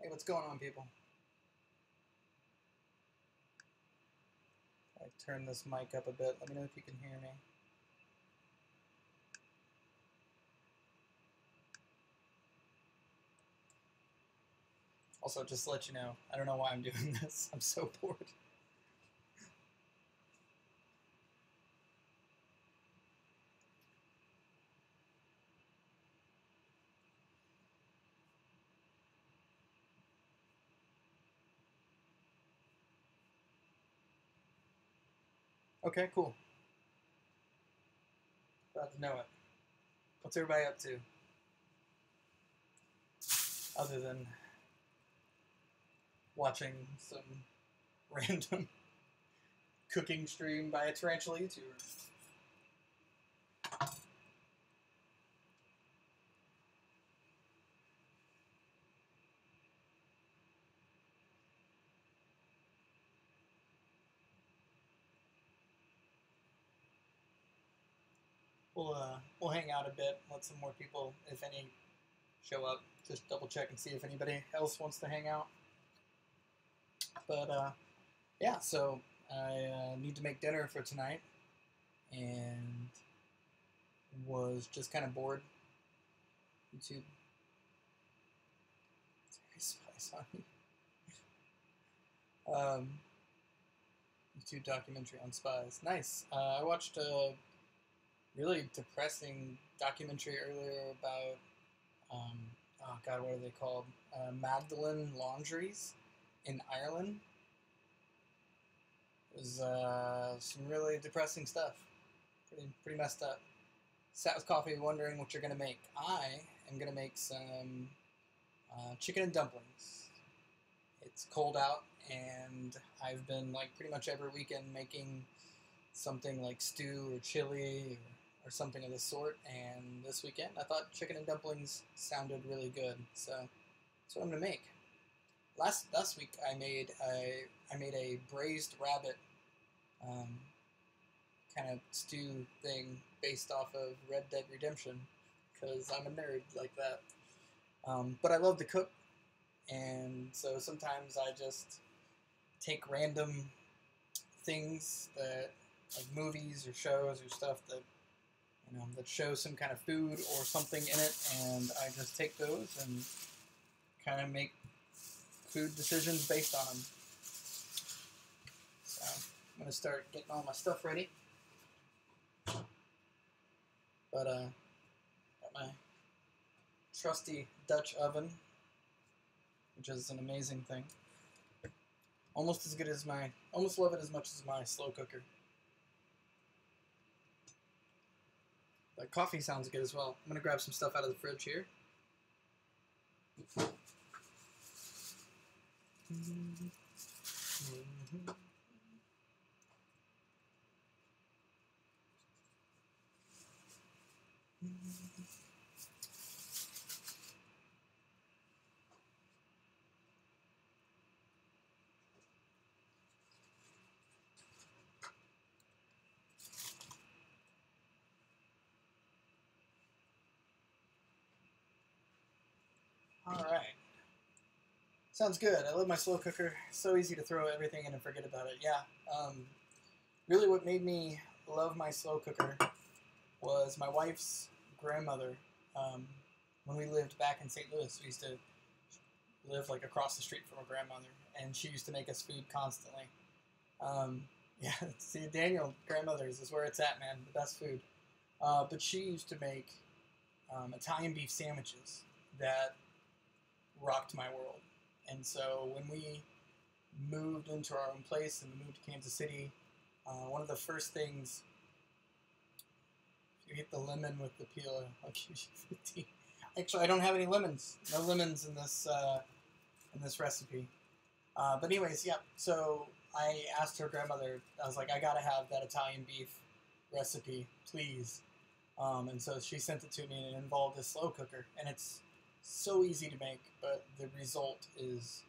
Hey, what's going on, people? I turn this mic up a bit. Let me know if you can hear me. Also, just to let you know, I don't know why I'm doing this. I'm so bored. Okay, cool. Glad to know it. What's everybody up to? Other than watching some random cooking stream by a tarantula YouTuber. We'll hang out a bit, let some more people, if any, show up. Just double check and see if anybody else wants to hang out. But yeah, so I need to make dinner for tonight, and was just kind of bored. YouTube. Spice on me. YouTube documentary on spies. Nice. I watched a really depressing documentary earlier about, oh god, what are they called? Magdalen Laundries in Ireland. It was some really depressing stuff. Pretty messed up. Sat with coffee wondering what you're going to make. I am going to make some chicken and dumplings. It's cold out, and I've been like pretty much every weekend making something like stew or chili or something of the sort. And this weekend, I thought chicken and dumplings sounded really good, so that's what I'm gonna make. Last week, I made a braised rabbit kind of stew thing based off of Red Dead Redemption, because I'm a nerd like that. But I love to cook. And so sometimes I just take random things that, like movies or shows or stuff that, that show some kind of food or something in it, and I just take those and kind of make food decisions based on them. So I'm going to start getting all my stuff ready. But got my trusty Dutch oven, which is an amazing thing. Almost as good as almost love it as much as my slow cooker. But coffee sounds good as well. I'm going to grab some stuff out of the fridge here. Alright. Sounds good. I love my slow cooker. So easy to throw everything in and forget about it. Yeah. Really what made me love my slow cooker was my wife's grandmother. When we lived back in St. Louis, we used to live like across the street from her grandmother, and she used to make us food constantly. Yeah, see, Daniel, grandmother's is where it's at, man. The best food. But she used to make Italian beef sandwiches that rocked my world. And so when we moved into our own place and moved to Kansas City, one of the first things, you hit the lemon with the peel, I'll give you 15. Actually, I don't have any lemons. No lemons in this recipe. But anyways, yeah. So I asked her grandmother. I was like, I gotta have that Italian beef recipe, please. And so she sent it to me, and it involved a slow cooker, and it's so easy to make, but the result is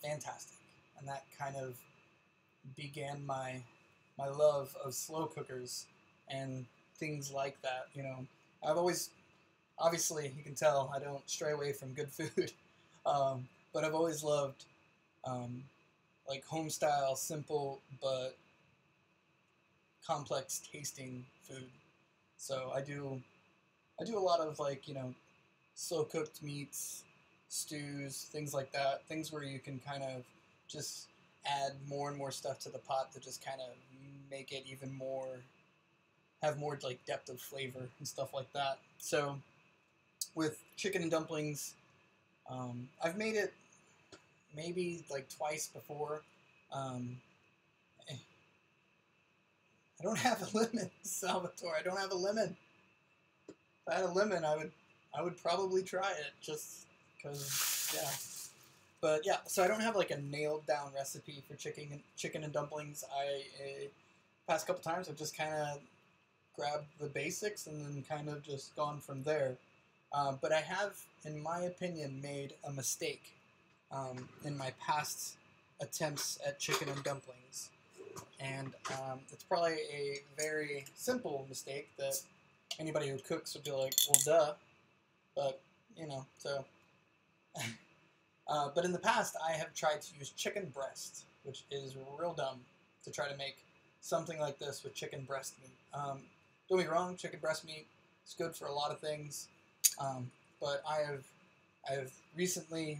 fantastic. And that kind of began my love of slow cookers and things like that. I've always, obviously, you can tell I don't stray away from good food. but I've always loved like home style, simple but complex tasting food. So I do a lot of like, you know, slow cooked meats, stews, things like that. Things where you can kind of just add more and more stuff to the pot to just kind of make it even more, have more like depth of flavor and stuff like that. So with chicken and dumplings, I've made it maybe like twice before. Um, I don't have a lemon, Salvatore. I don't have a lemon. If I had a lemon, I would probably try it just because, yeah. But yeah, so I don't have like a nailed down recipe for chicken and dumplings. Past couple times I've just kind of grabbed the basics and then kind of just gone from there. But I have, in my opinion, made a mistake in my past attempts at chicken and dumplings. And it's probably a very simple mistake that anybody who cooks would be like, well, duh. But, you know, so. But in the past, I have tried to use chicken breast, which is real dumb to try to make something like this with chicken breast meat. Don't get me wrong, chicken breast meat is good for a lot of things. But I have recently,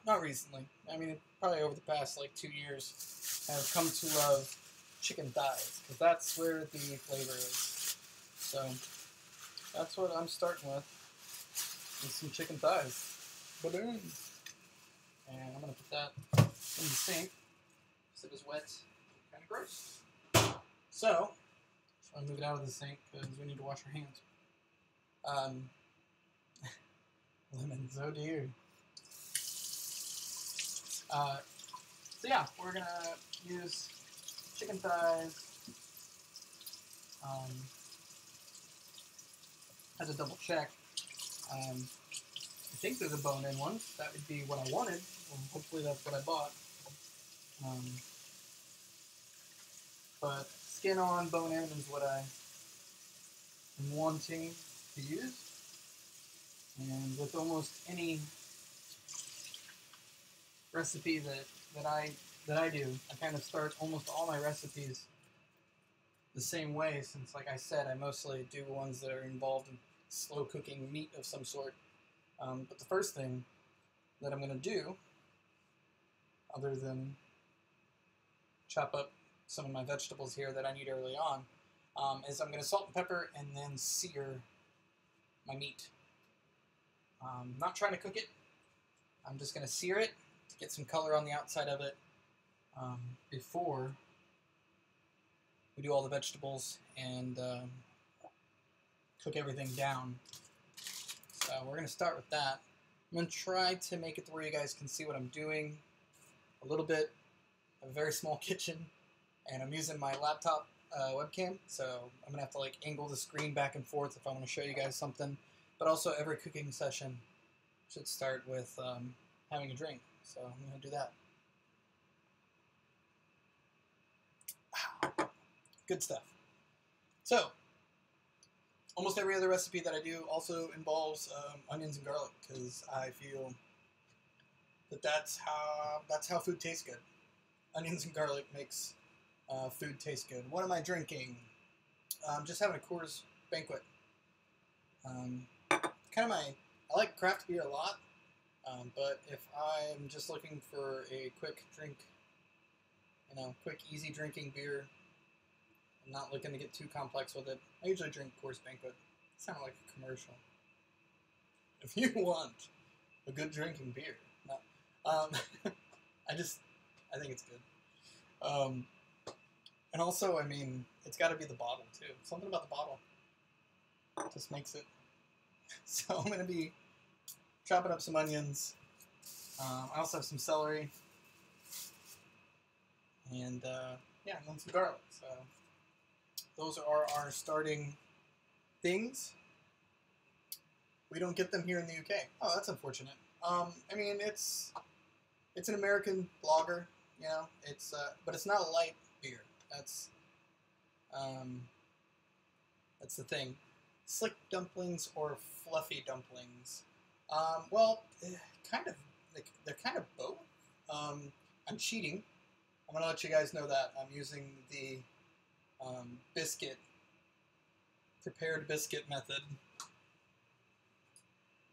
not recently, I mean, probably over the past like 2 years, I have come to love chicken thighs, because that's where the flavor is. So that's what I'm starting with some chicken thighs. Ba-boom. And I'm going to put that in the sink because it is wet, kind of gross. So I'll move it out of the sink because we need to wash our hands. Lemons, oh dear. So yeah, we're going to use chicken thighs. As a double check. I think there's a bone-in one. That would be what I wanted. Well, hopefully that's what I bought. But skin-on, bone-in is what I am wanting to use. And with almost any recipe that I do, I kind of start almost all my recipes the same way, since, like I said, I mostly do ones that are involved in slow cooking meat of some sort. But the first thing that I'm going to do, other than chop up some of my vegetables here that I need early on, is I'm going to salt and pepper and then sear my meat. I'm not trying to cook it. I'm just going to sear it to get some color on the outside of it before we do all the vegetables and cook everything down. So we're going to start with that. I'm going to try to make it to where you guys can see what I'm doing a little bit. I have a very small kitchen, and I'm using my laptop webcam, so I'm going to have to like angle the screen back and forth if I want to show you guys something. But also every cooking session should start with having a drink, so I'm going to do that. Wow. Good stuff. So, almost every other recipe that I do also involves onions and garlic, because I feel that that's how food tastes good. Onions and garlic makes food taste good. What am I drinking? Just having a Coors Banquet. I like craft beer a lot, but if I'm just looking for a quick drink, quick easy drinking beer, I'm not looking to get too complex with it, I usually drink Coors Banquet. It sounds like a commercial. If you want a good drinking beer, no. I think it's good. And also, I mean, it's got to be the bottle too. Something about the bottle just makes it. So I'm going to be chopping up some onions. I also have some celery. And yeah, and then some garlic. So those are our starting things. We don't get them here in the UK. Oh, that's unfortunate. I mean, it's an American lager, but it's not a light beer. That's the thing. Slick dumplings or fluffy dumplings. Well, kind of they're kind of both. I'm cheating. I'm gonna let you guys know that I'm using the prepared biscuit method,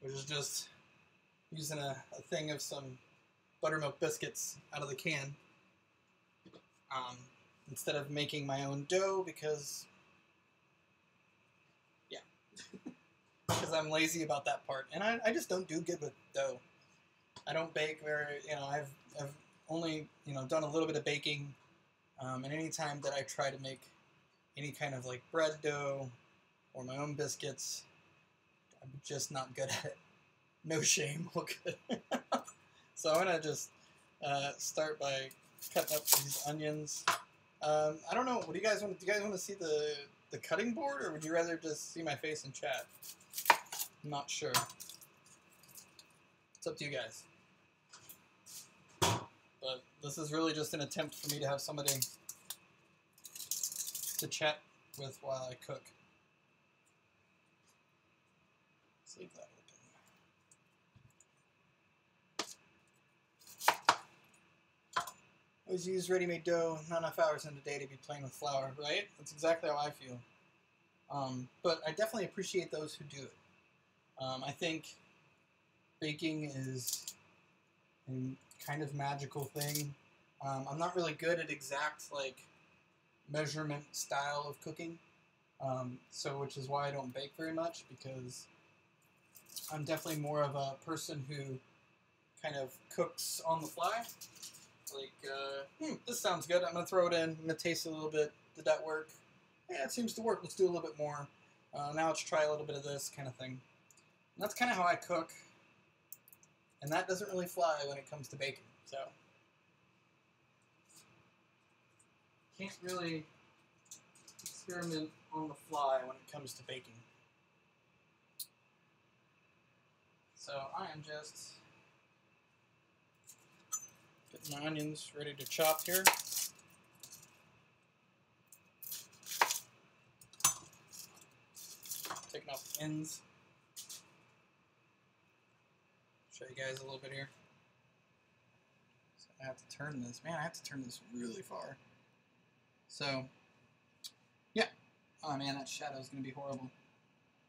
which is just using a thing of some buttermilk biscuits out of the can instead of making my own dough because, yeah, because I'm lazy about that part, and I just don't do good with dough. I don't bake very, I've only, done a little bit of baking, and any time that I try to make any kind of like bread dough or my own biscuits, I'm just not good at it. No shame, look good. So I'm gonna just start by cutting up these onions. I don't know. What do you guys want? Do you guys want to see the cutting board, or would you rather just see my face in chat? I'm not sure. It's up to you guys. But this is really just an attempt for me to have somebody to chat with while I cook. Let's leave that open. Always use ready-made dough, not enough hours in the day to be playing with flour, right? That's exactly how I feel. But I definitely appreciate those who do it. I think baking is a kind of magical thing. I'm not really good at exact measurement style of cooking, which is why I don't bake very much, because I'm definitely more of a person who kind of cooks on the fly. This sounds good. I'm gonna throw it in. I'm gonna taste it a little bit. Did that work? Yeah, it seems to work. Let's do a little bit more. Now let's try a little bit of this kind of thing. And that's kind of how I cook. And that doesn't really fly when it comes to baking, so can't really experiment on the fly when it comes to baking. So I am just getting my onions ready to chop here. Taking off the ends. Show you guys a little bit here. So I have to turn this. Man, I have to turn this really far. So, yeah. Oh man, that shadow is going to be horrible.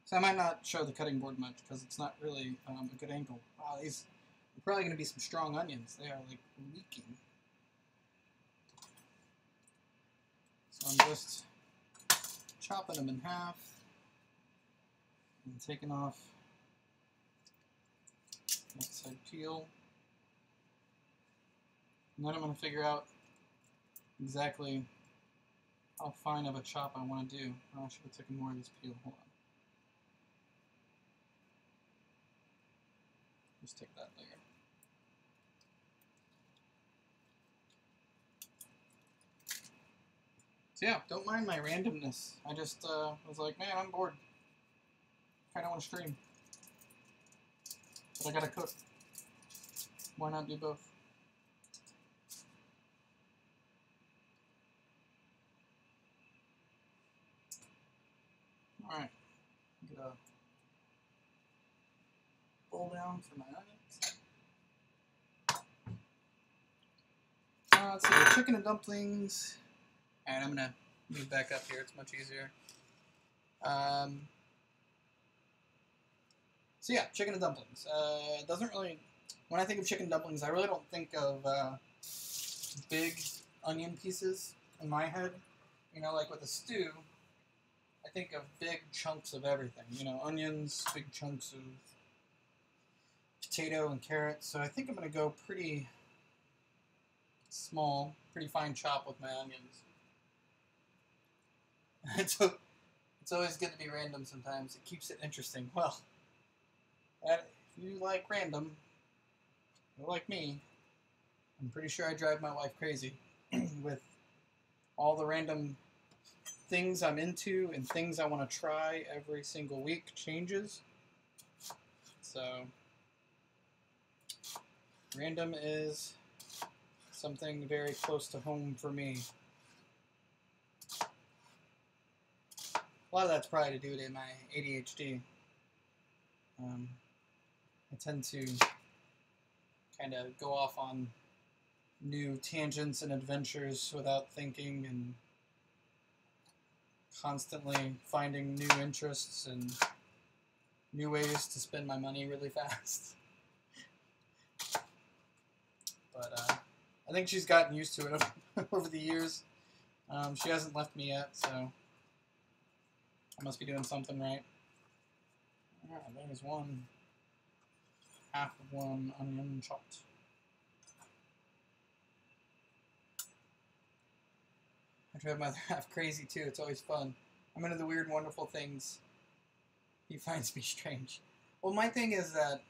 So I might not show the cutting board much because it's not really a good angle. Wow, these are probably going to be some strong onions. They are like leaking. So I'm just chopping them in half and taking off outside peel. And then I'm going to figure out exactly how fine of a chop I want to do. Oh, I should have taken more of this peel. Hold on. Just take that layer. So yeah, don't mind my randomness. I just was like, man, I'm bored. Kind of want to stream. But I gotta cook. Why not do both? Alright. Get a bowl down for my onions. Let's see, the chicken and dumplings. Alright, I'm gonna move back up here. It's much easier. So yeah, chicken and dumplings. Doesn't really, when I think of chicken dumplings, I really don't think of big onion pieces in my head. Like with a stew, I think of big chunks of everything. Onions, big chunks of potato and carrots. So I think I'm going to go pretty small, pretty fine chop with my onions. It's always good to be random sometimes. It keeps it interesting. Well, if you like random, or like me, I'm pretty sure I drive my wife crazy with all the random things I'm into and things I want to try every single week changes. So, random is something very close to home for me. A lot of that's probably due to my ADHD. I tend to kind of go off on new tangents and adventures without thinking, and constantly finding new interests and new ways to spend my money really fast. But I think she's gotten used to it over the years. She hasn't left me yet, so I must be doing something right. There's one. Half of one onion chopped. I drive my other half crazy too. It's always fun. I'm into the weird, wonderful things he finds me strange. Well, my thing is that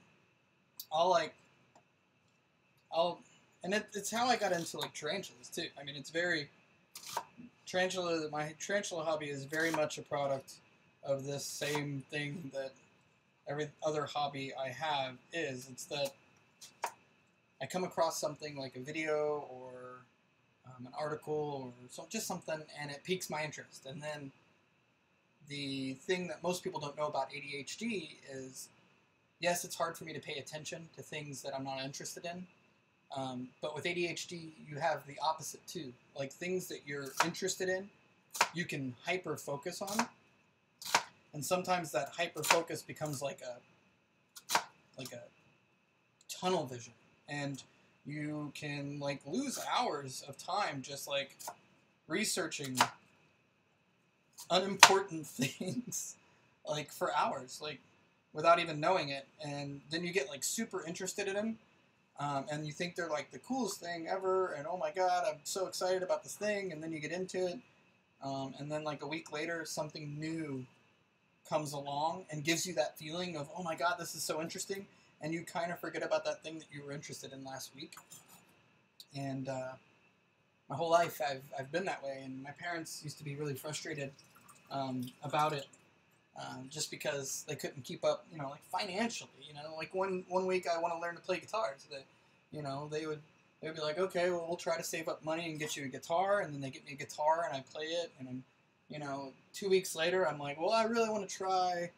and it's how I got into like tarantulas too. I mean, it's very my tarantula hobby is very much a product of this same thing that every other hobby I have is. It's that I come across something like a video or an article or just something, and it piques my interest. And then the thing that most people don't know about ADHD is, yes, it's hard for me to pay attention to things that I'm not interested in. But with ADHD, you have the opposite too. Like things that you're interested in, you can hyper focus on. And sometimes that hyper focus becomes like a tunnel vision, and you can like lose hours of time just like researching unimportant things like for hours, like without even knowing it. And then you get like super interested in them, and you think they're like the coolest thing ever, and oh my god, I'm so excited about this thing. And then you get into it, and then like a week later something new comes along and gives you that feeling of, oh my god, this is so interesting, and you kind of forget about that thing that you were interested in last week. And my whole life I've been that way, and my parents used to be really frustrated about it, just because they couldn't keep up, like financially. Like one week I want to learn to play guitar, so that, they would be like, okay, well, we'll try to save up money and get you a guitar, and then they get me a guitar and I play it, and I'm 2 weeks later, I'm like, well, I really want to try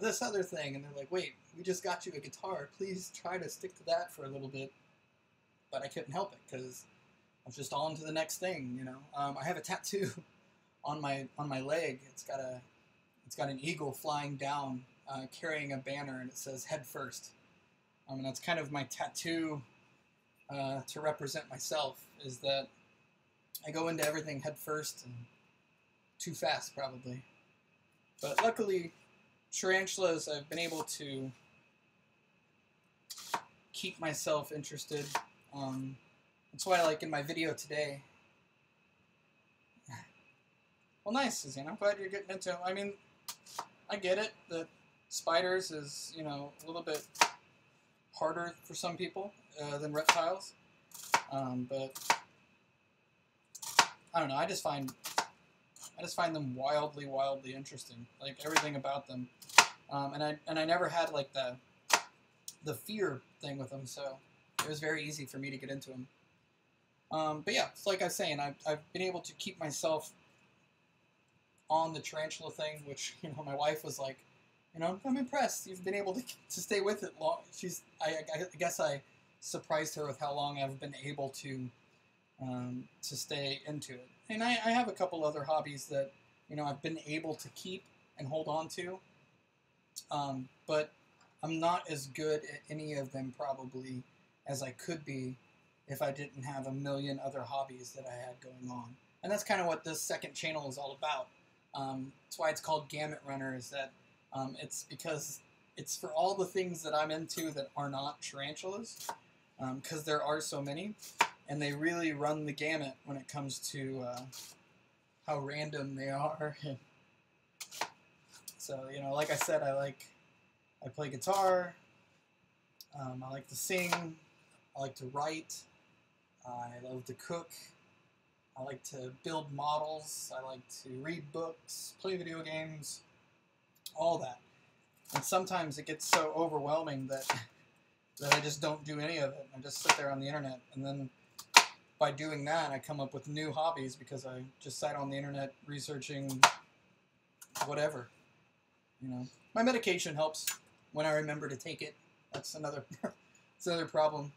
this other thing. And they're like, wait, we just got you a guitar. Please try to stick to that for a little bit. But I couldn't help it because I was just on to the next thing, I have a tattoo on my leg. It's got an eagle flying down, carrying a banner, and it says "Head First." And that's kind of my tattoo to represent myself, is that I go into everything head first, and too fast, probably. But luckily, tarantulas, I've been able to keep myself interested. That's why, like, in my video today... Well, nice, Suzanne. I'm glad you're getting into it. I mean, I get it that spiders is, a little bit harder for some people than reptiles. But, I don't know, I just find them wildly, wildly interesting. Like everything about them, and I never had like the fear thing with them, so it was very easy for me to get into them. But yeah, it's like I was saying, I've been able to keep myself on the tarantula thing, which my wife was like, I'm impressed. You've been able to stay with it long. I guess I surprised her with how long I've been able to stay into it. And I have a couple other hobbies that, I've been able to keep and hold on to. But I'm not as good at any of them probably as I could be if I didn't have a million other hobbies that I had going on. And that's kind of what this second channel is all about. That's why it's called Gamut Runner, is that it's because it's for all the things that I'm into that are not tarantulas, because there are so many. And they really run the gamut when it comes to how random they are. So, like I said, I play guitar, I like to sing, I like to write, I love to cook, I like to build models, I like to read books, play video games, all that. And sometimes it gets so overwhelming that I just don't do any of it. I just sit there on the internet, and then by doing that, I come up with new hobbies because I just sat on the internet researching whatever. My medication helps when I remember to take it. That's another problem.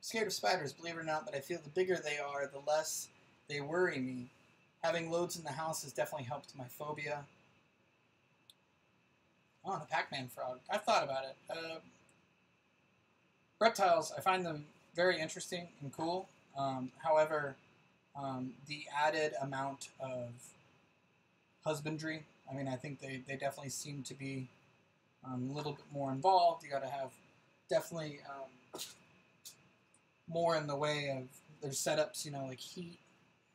scared of spiders, believe it or not, but I feel the bigger they are, the less they worry me. Having loads in the house has definitely helped my phobia. Oh, the Pac-Man frog. I've thought about it. Reptiles, I find them very interesting and cool. However, the added amount of husbandry, I mean, I think they definitely seem to be a little bit more involved. You got to have definitely more in the way of their setups, you know, like heat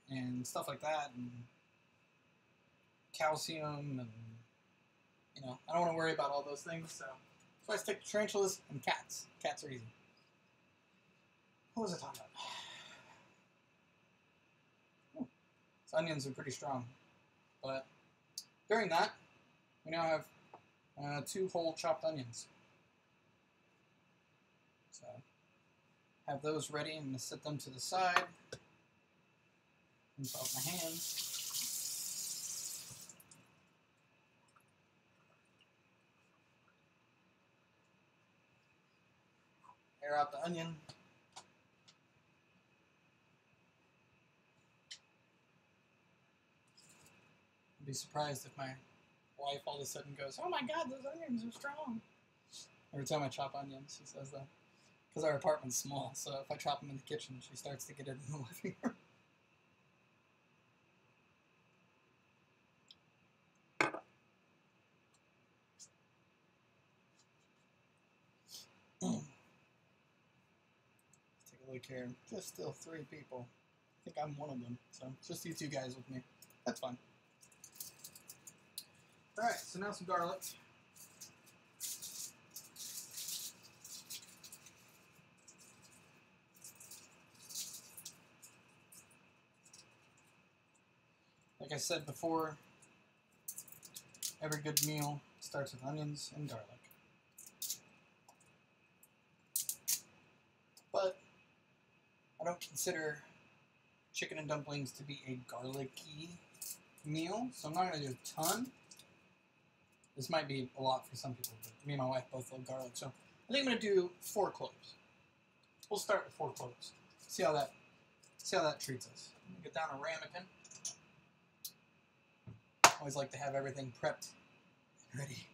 and stuff like that, and calcium, and you know, I don't want to worry about all those things, so I stick to tarantulas and cats. Cats are easy. What was I talking about? So onions are pretty strong, but during that, we now have 2 whole chopped onions. So have those ready. I'm going to set them to the side. Rinse off my hands. Air out the onion. I'd be surprised if my wife all of a sudden goes, "Oh my God, those onions are strong." Every time I chop onions, she says that. Because our apartment's small, so if I chop them in the kitchen, she starts to get it in the living room. Let's take a look here. Just still 3 people. I think I'm one of them, so it's just you 2 guys with me. That's fine. Alright, so now some garlic. Like I said before, every good meal starts with onions and garlic. But I don't consider chicken and dumplings to be a garlicky meal, so I'm not going to do a ton. This might be a lot for some people, but me and my wife both love garlic, so I think I'm going to do 4 cloves. We'll start with 4 cloves. See how that treats us. Get down a ramekin. Always like to have everything prepped and ready.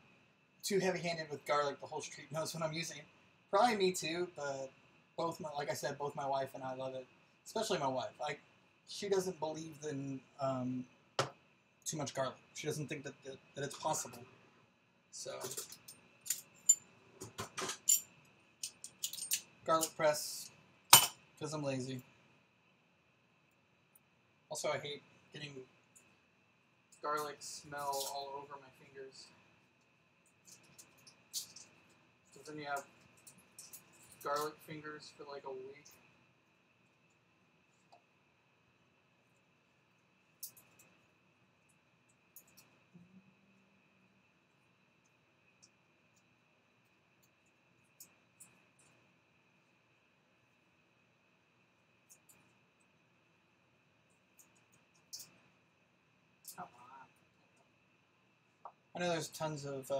Too heavy-handed with garlic. The whole street knows what I'm using. Probably me too, but like I said, both my wife and I love it. Especially my wife. She doesn't believe in too much garlic. She doesn't think that it's possible. So, garlic press, because I'm lazy. Also, I hate getting garlic smell all over my fingers. Because then you have garlic fingers for like a week. I know there's tons of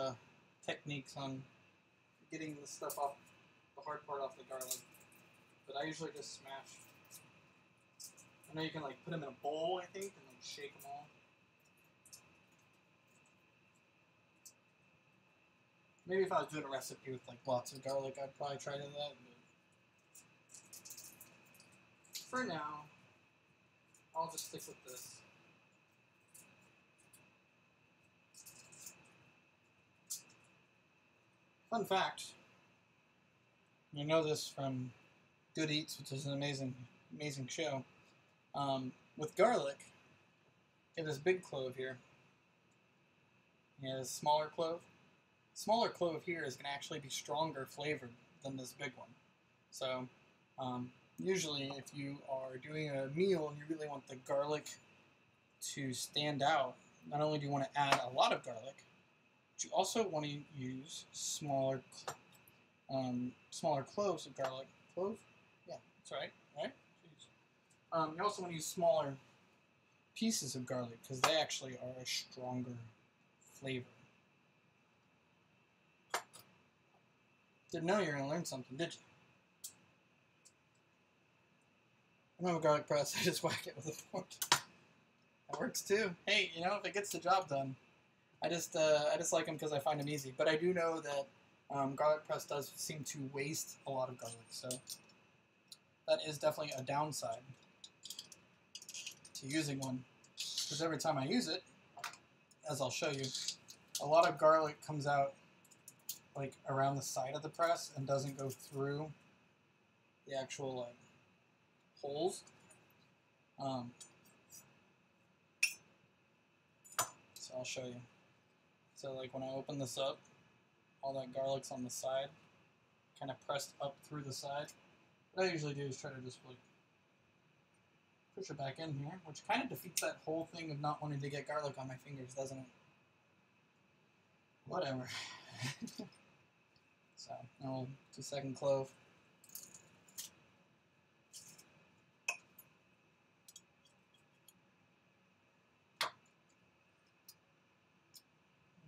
techniques on getting the stuff off, the hard part off the garlic, but I usually just smash. I know you can like put them in a bowl, I think, and like shake them all. Maybe if I was doing a recipe with like lots of garlic, I'd probably try to do that. But for now, I'll just stick with this. Fun fact, you know this from Good Eats, which is an amazing show. With garlic, you have this big clove here. You have this smaller clove. Smaller clove here is going to actually be stronger flavored than this big one. So, usually if you are doing a meal and you really want the garlic to stand out, not only do you want to add a lot of garlic, but you also want to use smaller cloves of garlic. Clove? Yeah, that's right. Right? You also want to use smaller pieces of garlic because they actually are a stronger flavor. Didn't know you were going to learn something, did you? I don't have a garlic press. I just whack it with a fork. That works too. Hey, you know, if it gets the job done. I just like them because I find them easy. But I do know that garlic press does seem to waste a lot of garlic, so that is definitely a downside to using one. Because every time I use it, as I'll show you, a lot of garlic comes out like around the side of the press and doesn't go through the actual like holes. So I'll show you. So like when I open this up, all that garlic's on the side, kind of pressed up through the side. What I usually do is try to just like push it back in here, which kind of defeats that whole thing of not wanting to get garlic on my fingers, doesn't it? Whatever. So now we'll do second clove.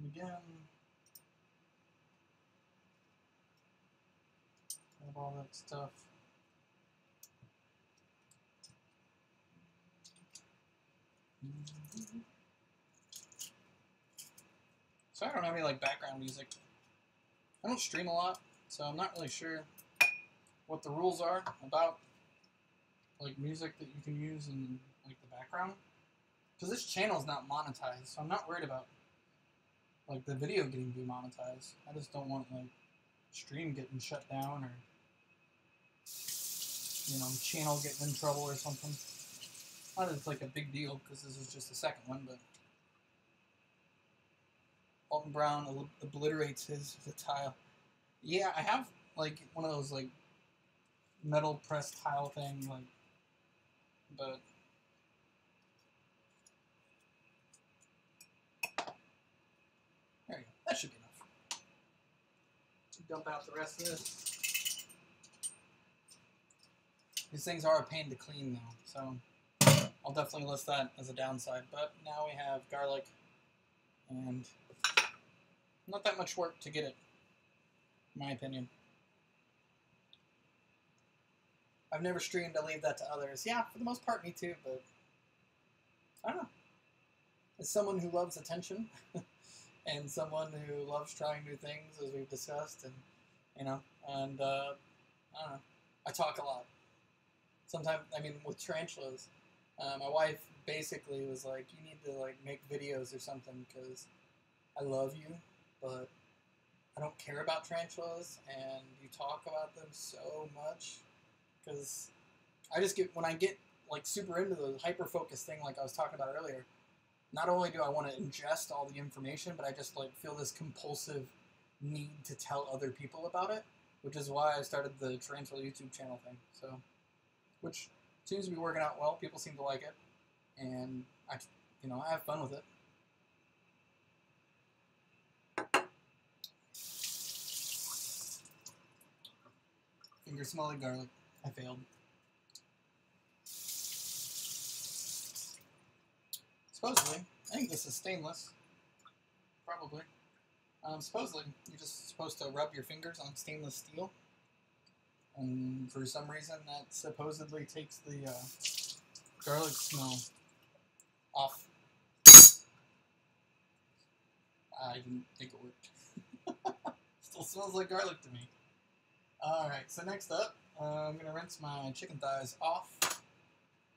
And again. Grab all that stuff. So I don't have any like background music. I don't stream a lot, so I'm not really sure what the rules are about like music that you can use in like the background. Because this channel is not monetized, so I'm not worried about like the video getting demonetized. I just don't want like stream getting shut down or you know channel getting in trouble or something. Not that it's like a big deal because this is just the second one, but Alton Brown obliterates the tile. Yeah, I have like one of those like metal press tile thing, like, but there you go. That should be enough. Dump out the rest of this. These things are a pain to clean though, so I'll definitely list that as a downside. But now we have garlic and not that much work to get it, in my opinion. I've never streamed, I leave that to others. Yeah, for the most part, me too, but I don't know. As someone who loves attention, and someone who loves trying new things, as we've discussed, and, you know, and, I don't know, I talk a lot. Sometimes, I mean, with tarantulas, my wife basically was like, you need to, like, make videos or something, because I love you, but I don't care about tarantulas, and you talk about them so much, because I just get, when I get, like, super into the hyper-focus thing like I was talking about earlier, not only do I want to ingest all the information, but I just, like, feel this compulsive need to tell other people about it, which is why I started the Tarantula YouTube channel thing, so, which seems to be working out well. People seem to like it, and I, you know, I have fun with it. Finger smell like garlic. I failed. Supposedly, I think this is stainless. Probably. Supposedly, you're just supposed to rub your fingers on stainless steel. And for some reason, that supposedly takes the garlic smell off. I didn't think it worked. Still smells like garlic to me. Alright, so next up, I'm going to rinse my chicken thighs off.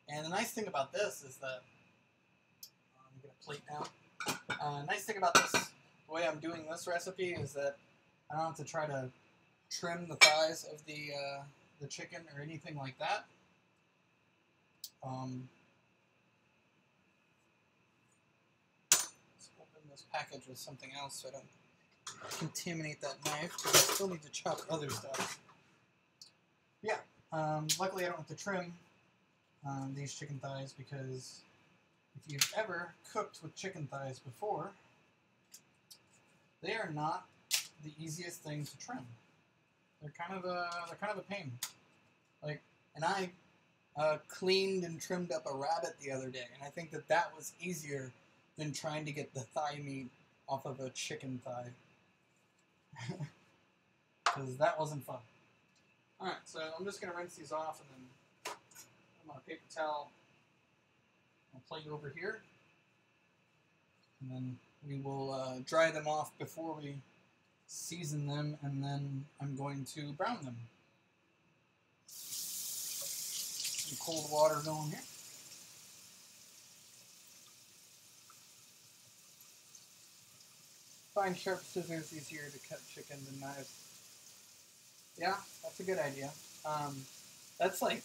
And the nice thing about this is that, let me get a plate now. Nice thing about this, the way I'm doing this recipe is that I don't have to try to trim the thighs of the chicken or anything like that. Let's open this package with something else so I don't contaminate that knife, because I still need to chop other stuff. Yeah, luckily I don't have to trim these chicken thighs, because if you've ever cooked with chicken thighs before, they are not the easiest thing to trim. They're kind of a pain. Like, and I cleaned and trimmed up a rabbit the other day, and I think that was easier than trying to get the thigh meat off of a chicken thigh. Because that wasn't fun. Alright, so I'm just going to rinse these off, and then Put them on a paper towel. I'll plate over here. And then we will dry them off before we season them, and then I'm going to brown them. Some cold water going here. Find sharp scissors easier to cut chicken than knives. Yeah, that's a good idea. That's like,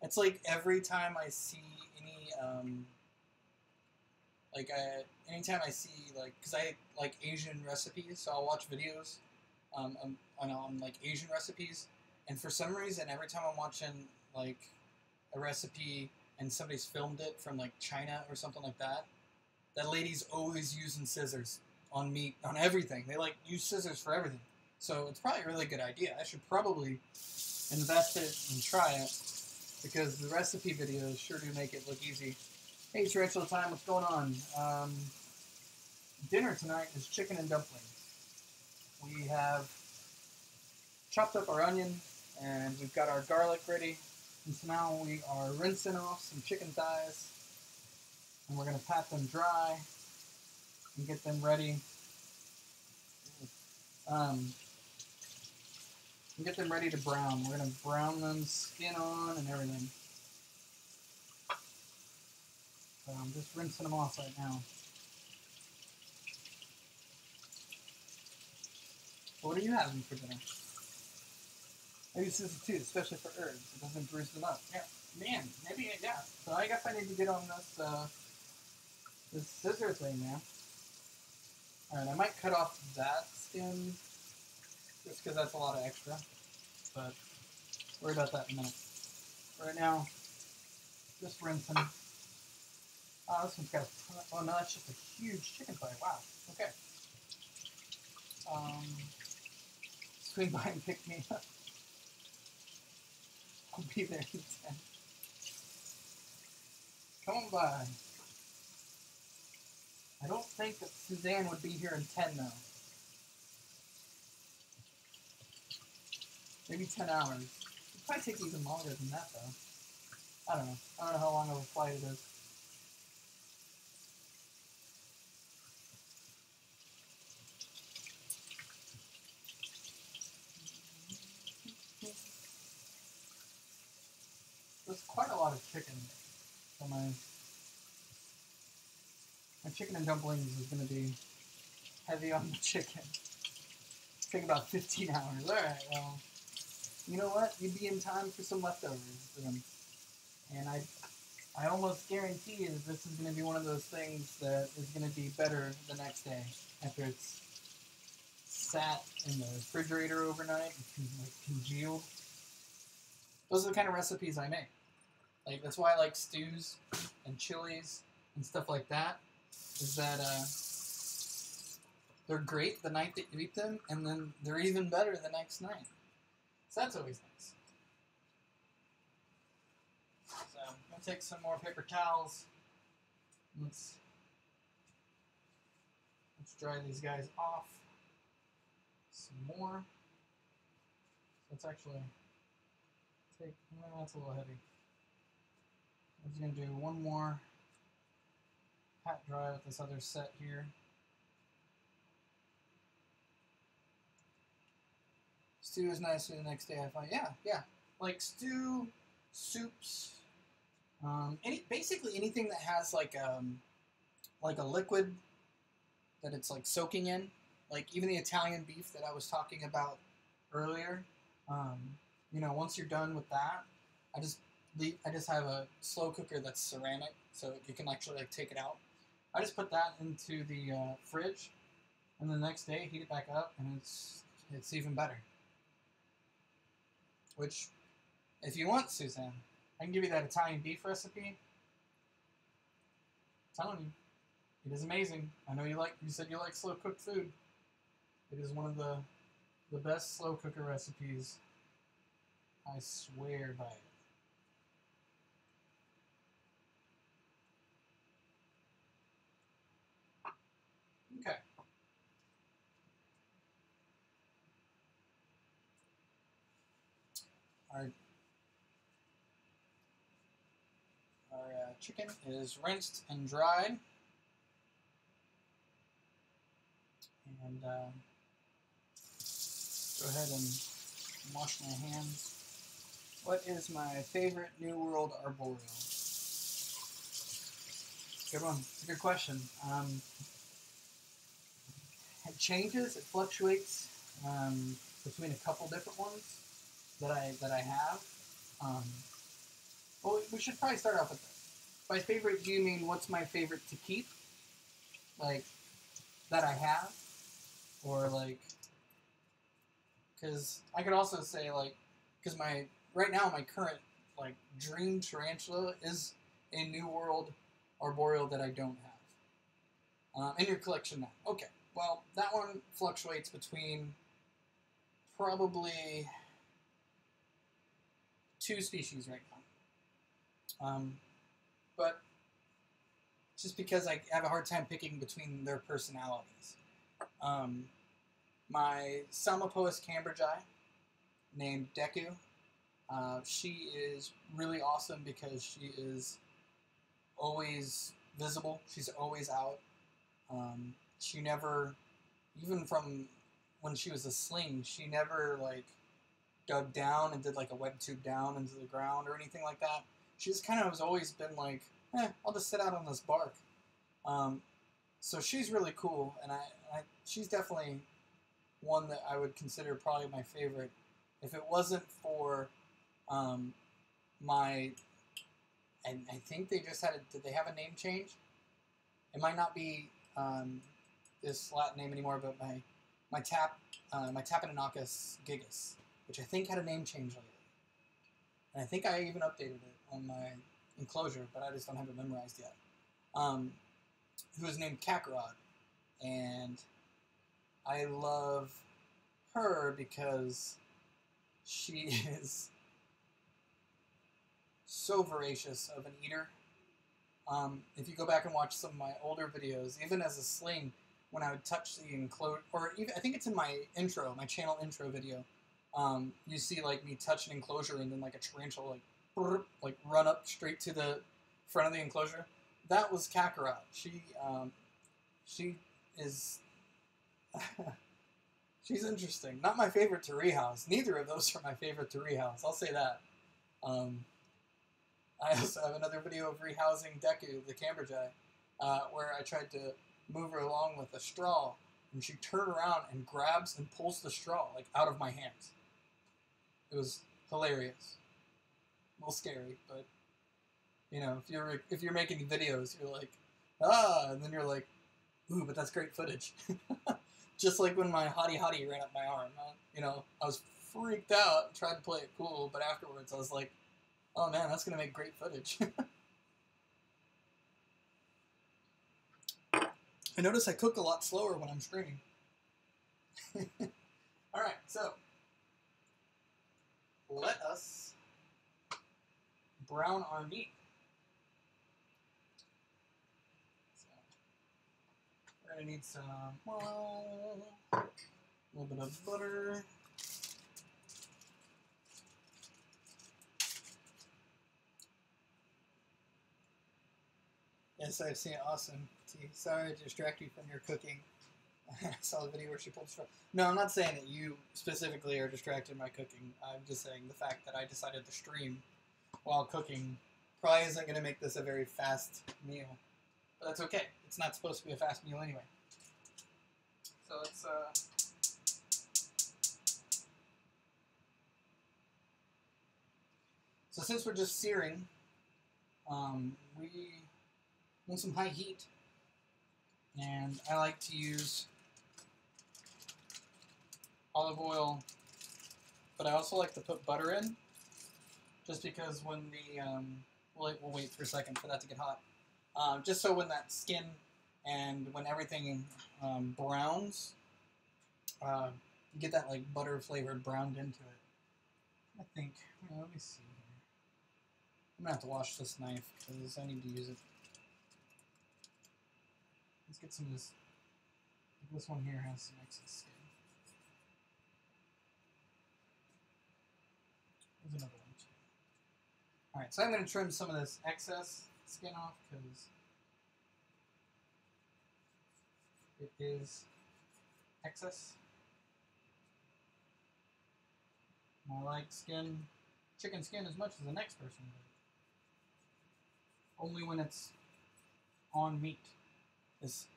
it's like every time I see any, anytime I see, like, because I like Asian recipes, so I'll watch videos on like Asian recipes, and for some reason, every time I'm watching like a recipe and somebody's filmed it from like China or something like that, that lady's always using scissors on meat, on everything. They like use scissors for everything. So it's probably a really good idea. I should probably invest it and try it, because the recipe videos sure do make it look easy. Hey, Tarantula Time, what's going on? Dinner tonight is chicken and dumplings. We have chopped up our onion, and we've got our garlic ready. And so now we are rinsing off some chicken thighs, and we're going to pat them dry and get them ready. And get them ready to brown. We're going to brown them skin on and everything. So I'm just rinsing them off right now. So what are you having for dinner? Maybe scissors too, especially for herbs. It doesn't bruise them up. Yeah, man, maybe, yeah. So I guess I need to get on this, this scissor thing, man. Alright, I might cut off that skin, just because that's a lot of extra. But worry about that in a minute. Right now, just rinsing. Oh, this one's got a ton. Oh no, that's just a huge chicken thigh. Wow. Okay. Swing by and pick me up. I'll be there in 10. Come on by. I don't think that Suzanne would be here in 10 though. Maybe 10 hours. It'd probably take even longer than that though. I don't know. I don't know how long of a flight it is. There's quite a lot of chicken. So my chicken and dumplings is going to be heavy on the chicken. Take about 15 hours. Alright, well, you know what? You'd be in time for some leftovers. And I almost guarantee you that this is going to be one of those things that is going to be better the next day after it's sat in the refrigerator overnight and like congealed. Those are the kind of recipes I make. Like, that's why I like stews and chilies and stuff like that, is that they're great the night that you eat them, and then they're even better the next night. So that's always nice. So I'm going to take some more paper towels. Let's dry these guys off. Some more. Let's actually take, well, that's a little heavy. I'm just going to do one more pat dry with this other set here. Stew is nice for the next day, I find. Yeah. Like stew, soups, basically anything that has like a liquid that it's like soaking in. Like even the Italian beef that I was talking about earlier. You know, once you're done with that, I just have a slow cooker that's ceramic, so you can actually like take it out. I just put that into the fridge, and the next day heat it back up, and it's even better. Which, if you want, Suzanne, I can give you that Italian beef recipe. I'm telling you, it is amazing. I know you said you like slow cooked food. It is one of the best slow cooker recipes. I swear by it. Okay. Our chicken is rinsed and dried. And go ahead and wash my hands. What is my favorite New World arboreal? Good one. It's a good question. It changes. It fluctuates between a couple different ones that I have. Well, we should probably start off with this. By favorite, do you mean what's my favorite to keep? Like, that I have? Or, like, because I could also say, like, because right now my current, like, dream tarantula is a New World arboreal that I don't have. In your collection now. Okay. Well, that one fluctuates between probably 2 species right now. But just because I have a hard time picking between their personalities. My Salmopoeis cambridgei, named Deku, she is really awesome because she is always visible. She's always out. She never, even from when she was a sling, she never, like, dug down and did, like, a web tube down into the ground or anything like that. She just kind of has always been like, I'll just sit out on this bark. So she's really cool, and she's definitely one that I would consider probably my favorite. If it wasn't for and I think they just did they have a name change? It might not be this Latin name anymore, but my Tapeninocus gigas, which I think had a name change lately. And I think I even updated it on my enclosure, but I just don't have it memorized yet. Who is named Kakarot. And I love her because she is so voracious of an eater. If you go back and watch some of my older videos, even as a sling, when I would touch the enclosure, or even, I think it's in my intro, my channel intro video, you see, like, me touch an enclosure and then, like, a tarantula, like run up straight to the front of the enclosure. That was Kakarot. She is she's interesting. Not my favorite to rehouse. Neither of those are my favorite to rehouse. I'll say that. I also have another video of rehousing Deku, the cambridgei, where I tried to move her along with a straw, and she turned around and grabs and pulls the straw, like, out of my hands. It was hilarious. A little scary, but, you know, if you're making videos, you're like, and then you're like, ooh, but that's great footage. Just like when my hottie ran up my arm. You know, I was freaked out, tried to play it cool, but afterwards I was like, oh man, that's going to make great footage. I notice I cook a lot slower when I'm streaming. Alright, so let us brown our meat. So we're going to need some, a little bit of butter. Yes, I've seen it. Awesome. Sorry to distract you from your cooking. I saw the video where she pulled the straw. No, I'm not saying that you specifically are distracted by cooking. I'm just saying the fact that I decided to stream while cooking probably isn't going to make this a very fast meal. But that's okay. It's not supposed to be a fast meal anyway. So let's... So since we're just searing, we want some high heat. And I like to use olive oil, but I also like to put butter in, just because when the, we'll wait for a second for that to get hot, just so when that skin and when everything browns, you get that, like, butter flavored browned into it. I think, well, let me see here. I'm going to have to wash this knife because I need to use it. Let's get some of this. This one here has some excess skin. There's another one too. Alright, so I'm going to trim some of this excess skin off because it is excess. I like chicken skin as much as the next person does. Only when it's on meat. It's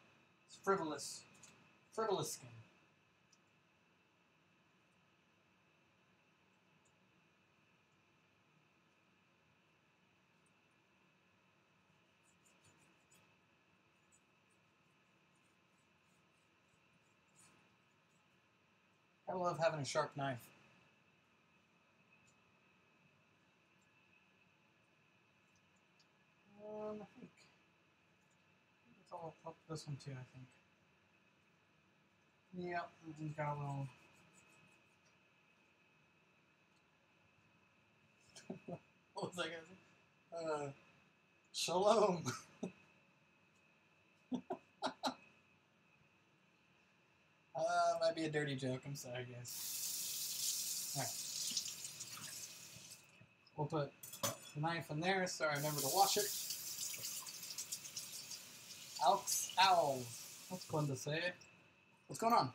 frivolous skin. I love having a sharp knife. I think it's all up this one too, I think. Yep, it's got a little... What was I gonna say? Shalom! Might be a dirty joke, I'm sorry guys. Alright. We'll put the knife in there so I remember to wash it. Owls. That's fun to say. What's going on?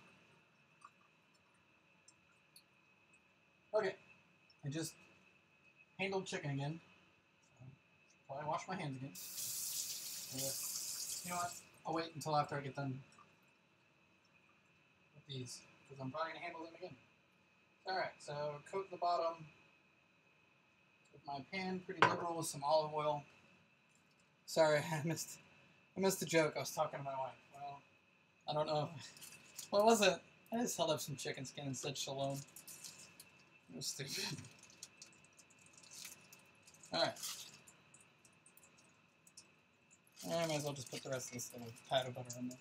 Okay. I just handled chicken again. So probably wash my hands again. You know what? I'll wait until after I get done with these, because I'm probably going to handle them again. Alright, so coat the bottom with my pan pretty liberal with some olive oil. Sorry, I missed the joke. I was talking to my wife. Well, I don't know. What was it? I just held up some chicken skin and said shalom. It was stupid. Alright. I might as well just put the rest of this little pat of butter in there.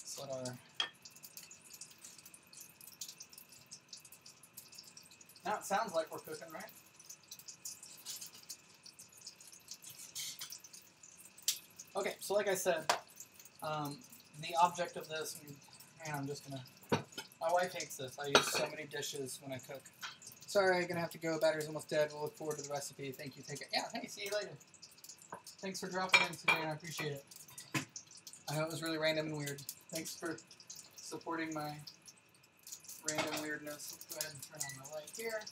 So that our... Now it sounds like we're cooking, right? Okay, so like I said, the object of this, and I'm just gonna... My wife hates this. I use so many dishes when I cook. Sorry, I'm gonna have to go. Battery's almost dead. We'll look forward to the recipe. Thank you. Take it. Yeah, hey, see you later. Thanks for dropping in today, and I appreciate it. I know it was really random and weird. Thanks for supporting my random weirdness. Let's go ahead and turn on the light here.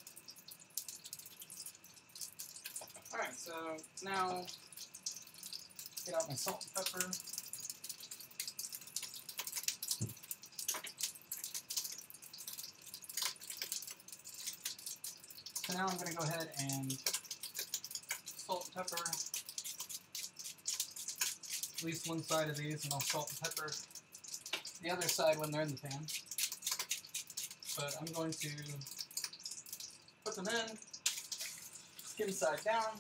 Alright, so now get out my salt and pepper. So now I'm going to go ahead and salt and pepper at least one side of these, and I'll salt and pepper the other side when they're in the pan. But I'm going to put them in, skin side down.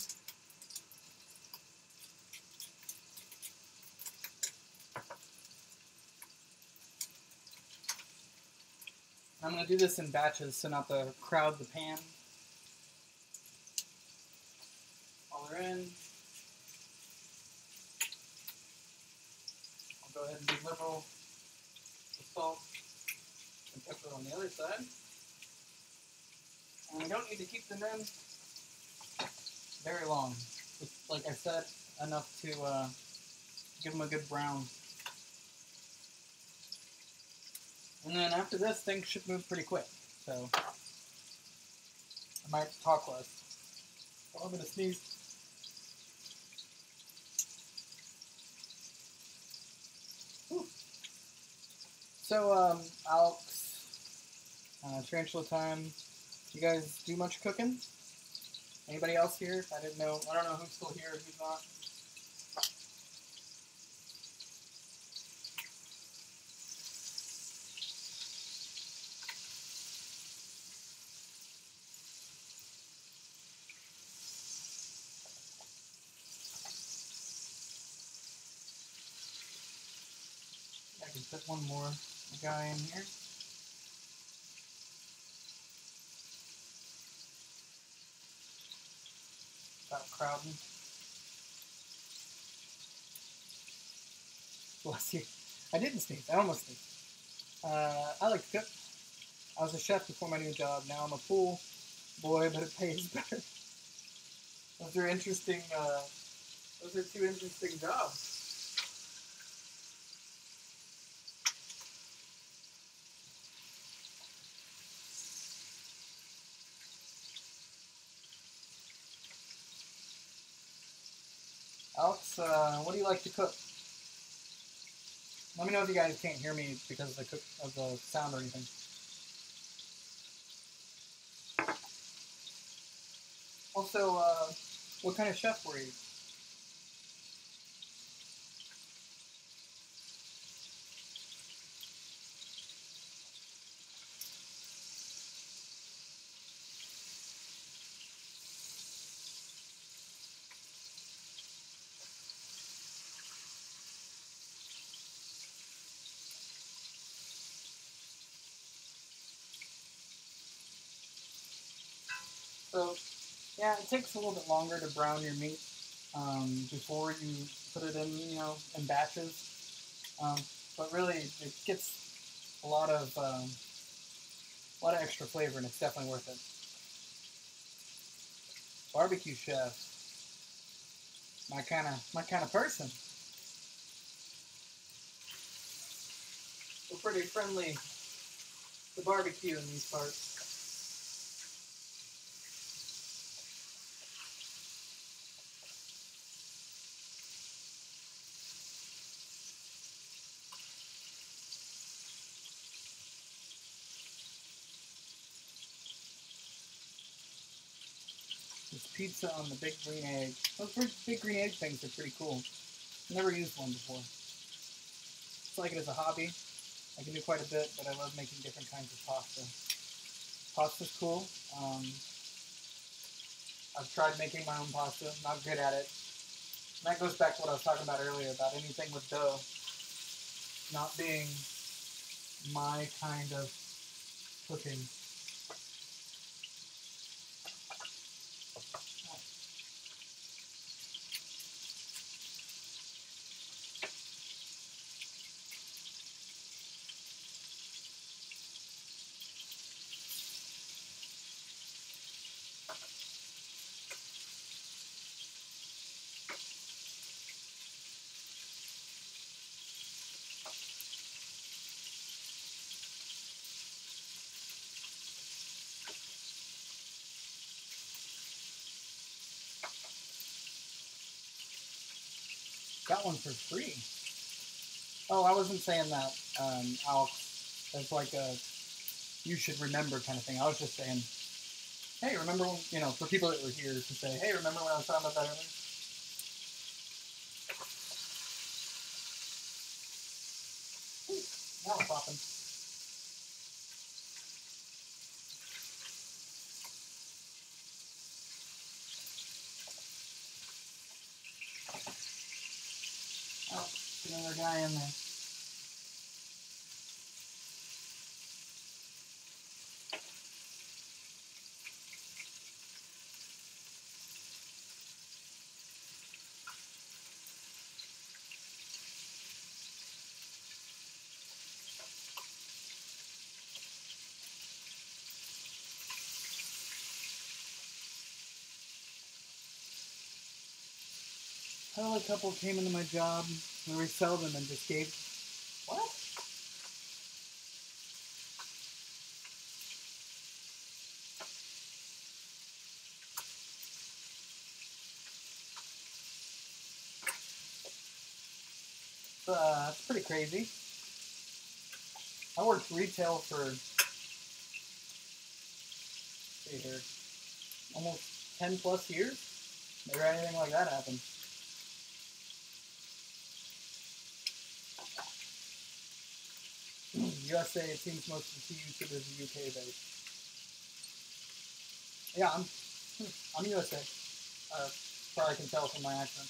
I'm going to do this in batches so not to crowd the pan. While they're in, I'll go ahead and be liberal with salt and pepper on the other side. And we don't need to keep them in very long. Just like I said, enough to give them a good brown. And then after this, things should move pretty quick. So I might talk less. Oh, I'm gonna sneeze. Whew. So, Alex, Tarantula Time. You guys do much cooking? Anybody else here? I don't know who's still here and who's not. I can put one more guy in here. Without crowding. Bless you. I didn't sneeze. I almost sneezed. I like to cook. I was a chef before my new job. Now I'm a pool Boy, but it pays better. Those are interesting. Those are two interesting jobs. Alex, what do you like to cook? Let me know if you guys can't hear me because of the sound or anything. Also, what kind of chef were you? So, yeah, it takes a little bit longer to brown your meat before you put it in, in batches. But really, it gets a lot of extra flavor, and it's definitely worth it. Barbecue chef, my kind of person. We're pretty friendly to barbecue in these parts. This pizza on the big green egg. Those big green egg things are pretty cool. Never used one before. It's like it as a hobby. I can do quite a bit, but I love making different kinds of pasta. Pasta's cool. I've tried making my own pasta. Not good at it. And that goes back to what I was talking about earlier about anything with dough not being my kind of cooking. Got one for free. Oh, I wasn't saying that, Alex. That's like a you should remember kind of thing. I was just saying, hey, remember when, for people that were here to say, hey, remember when I was talking about that earlier? Now it's popping. Oh, another guy in there. Well, a couple came into my job and resell them and just gave. What? That's pretty crazy. I worked retail for, let's see here, almost 10 plus years. Never had anything like that happen. USA, it seems most of the YouTubers are UK based. Yeah, I'm USA. Probably can tell from my accent.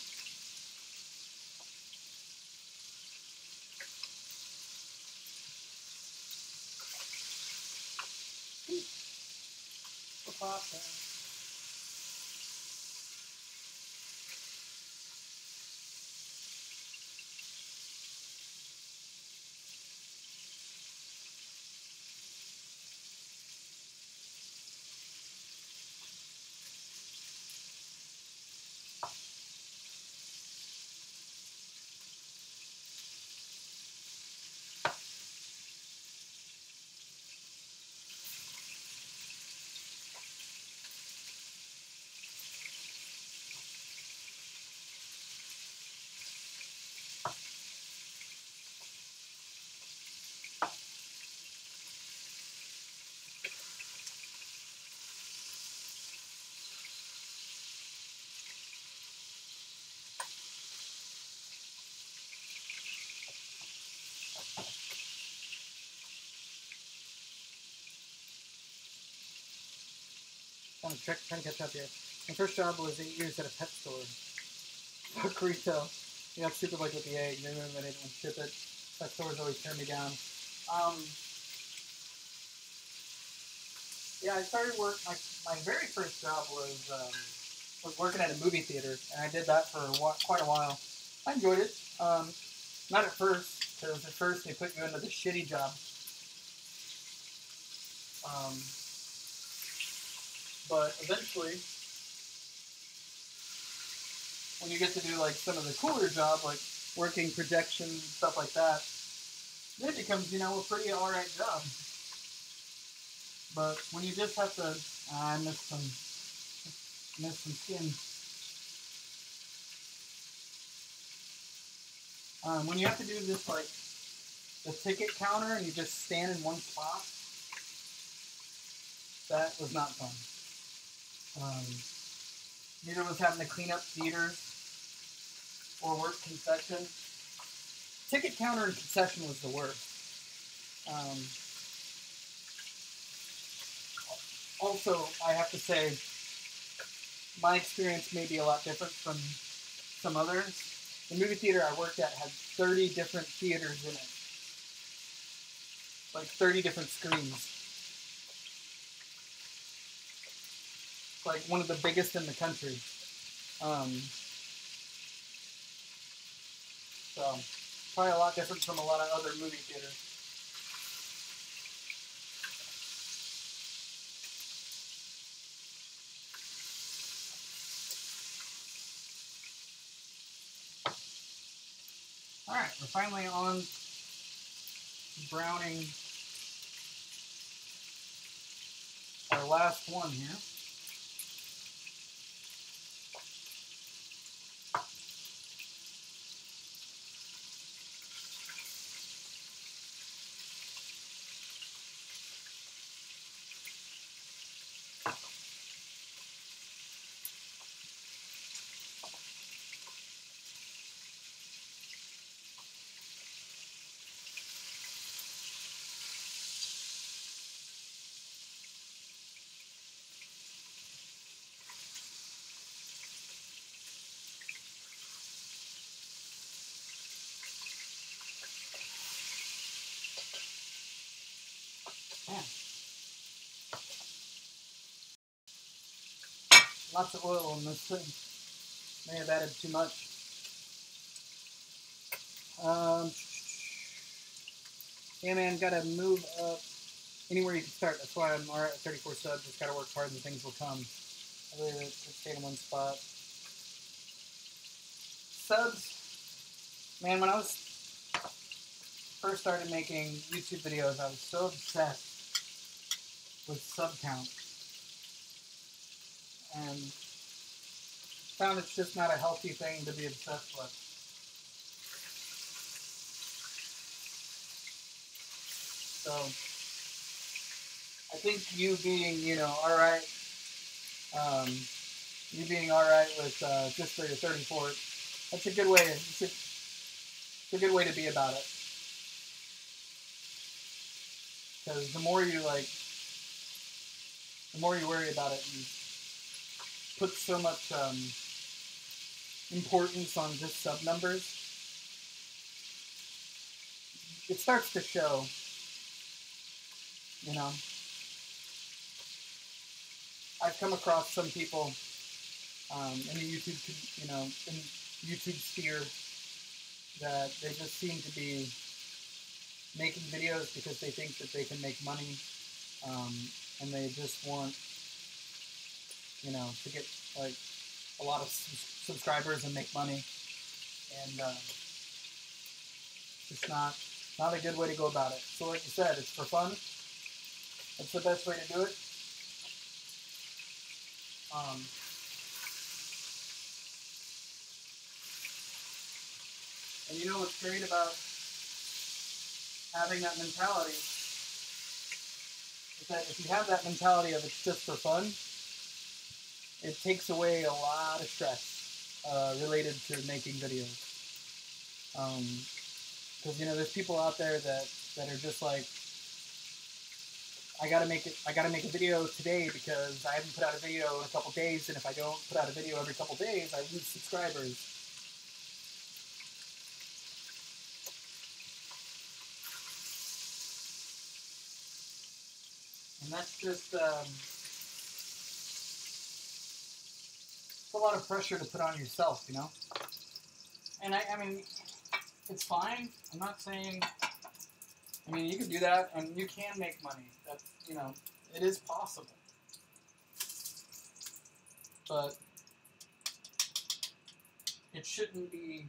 want to try to catch up here. My first job was 8 years at a pet store. Fuck retail. You got stupid like with the egg. They didn't want to ship it. Pet stores always turn me down. Yeah, I started work. My very first job was working at a movie theater, and I did that for quite a while. I enjoyed it. Not at first, because at first they put you into the shitty job. But eventually, when you get to do like some of the cooler job, like working projection stuff like that, then it becomes, you know, a pretty alright job. But when you just have to, I missed some skin. When you have to do this, like the ticket counter, and you just stand in one spot, that was not fun. Neither was having to clean up theaters or work concession. Ticket counter and concession was the worst. Also, I have to say, my experience may be a lot different from some others. The movie theater I worked at had 30 different theaters in it. Like 30 different screens. Like one of the biggest in the country. So, probably a lot different from a lot of other movie theaters. Alright, we're finally on browning our last one here. Man. Lots of oil in this thing. May have added too much. Yeah, man, gotta move up anywhere you can start. That's why I'm alright at 34 subs. Just gotta work hard and things will come. I really stay in one spot. Subs, man, when I was first started making YouTube videos, I was so obsessed with sub count. And found it's just not a healthy thing to be obsessed with. So, I think you being, you know, alright, you being alright with just for your 34, that's a good way, it's a good way to be about it. Because the more you worry about it, you put so much importance on just sub numbers, it starts to show, you know. I've come across some people in the YouTube, you know, in YouTube sphere that they just seem to be making videos because they think that they can make money, and they just want, you know, to get like a lot of subscribers and make money, and it's not a good way to go about it. So like you said, it's for fun. That's the best way to do it. And you know what's great about having that mentality is that if you have that mentality of it's just for fun, it takes away a lot of stress related to making videos. Because, you know, there's people out there that are just like, I gotta make a video today because I haven't put out a video in a couple days, and if I don't put out a video every couple days, I lose subscribers. And that's just it's a lot of pressure to put on yourself, you know? And I mean, it's fine. I'm not saying, I mean, you can do that and you can make money. That's, you know, it is possible. But it shouldn't be,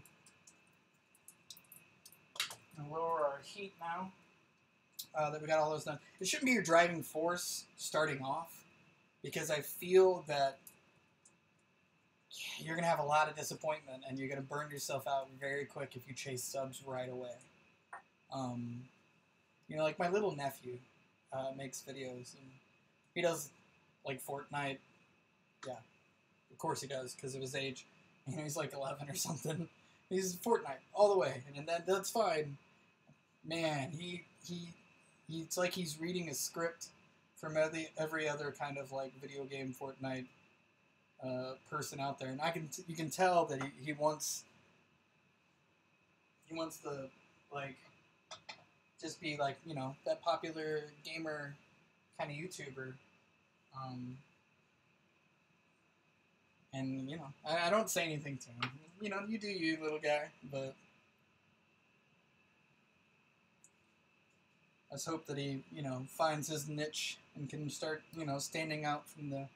I'll lower our heat now that we got all those done. It shouldn't be your driving force starting off, because I feel that you're going to have a lot of disappointment and you're going to burn yourself out very quick if you chase subs right away. You know, like my little nephew makes videos, and he does like Fortnite. Yeah, of course he does, because of his age. You know, he's like 11 or something. He's Fortnite all the way, and that's fine. Man, it's like he's reading a script from every other kind of like video game Fortnite person out there, and you can tell that he wants to like just be like, you know, that popular gamer kind of YouTuber, and you know, I don't say anything to him. You know, you do you, little guy, but let's hope that he, you know, finds his niche and can start, you know, standing out from the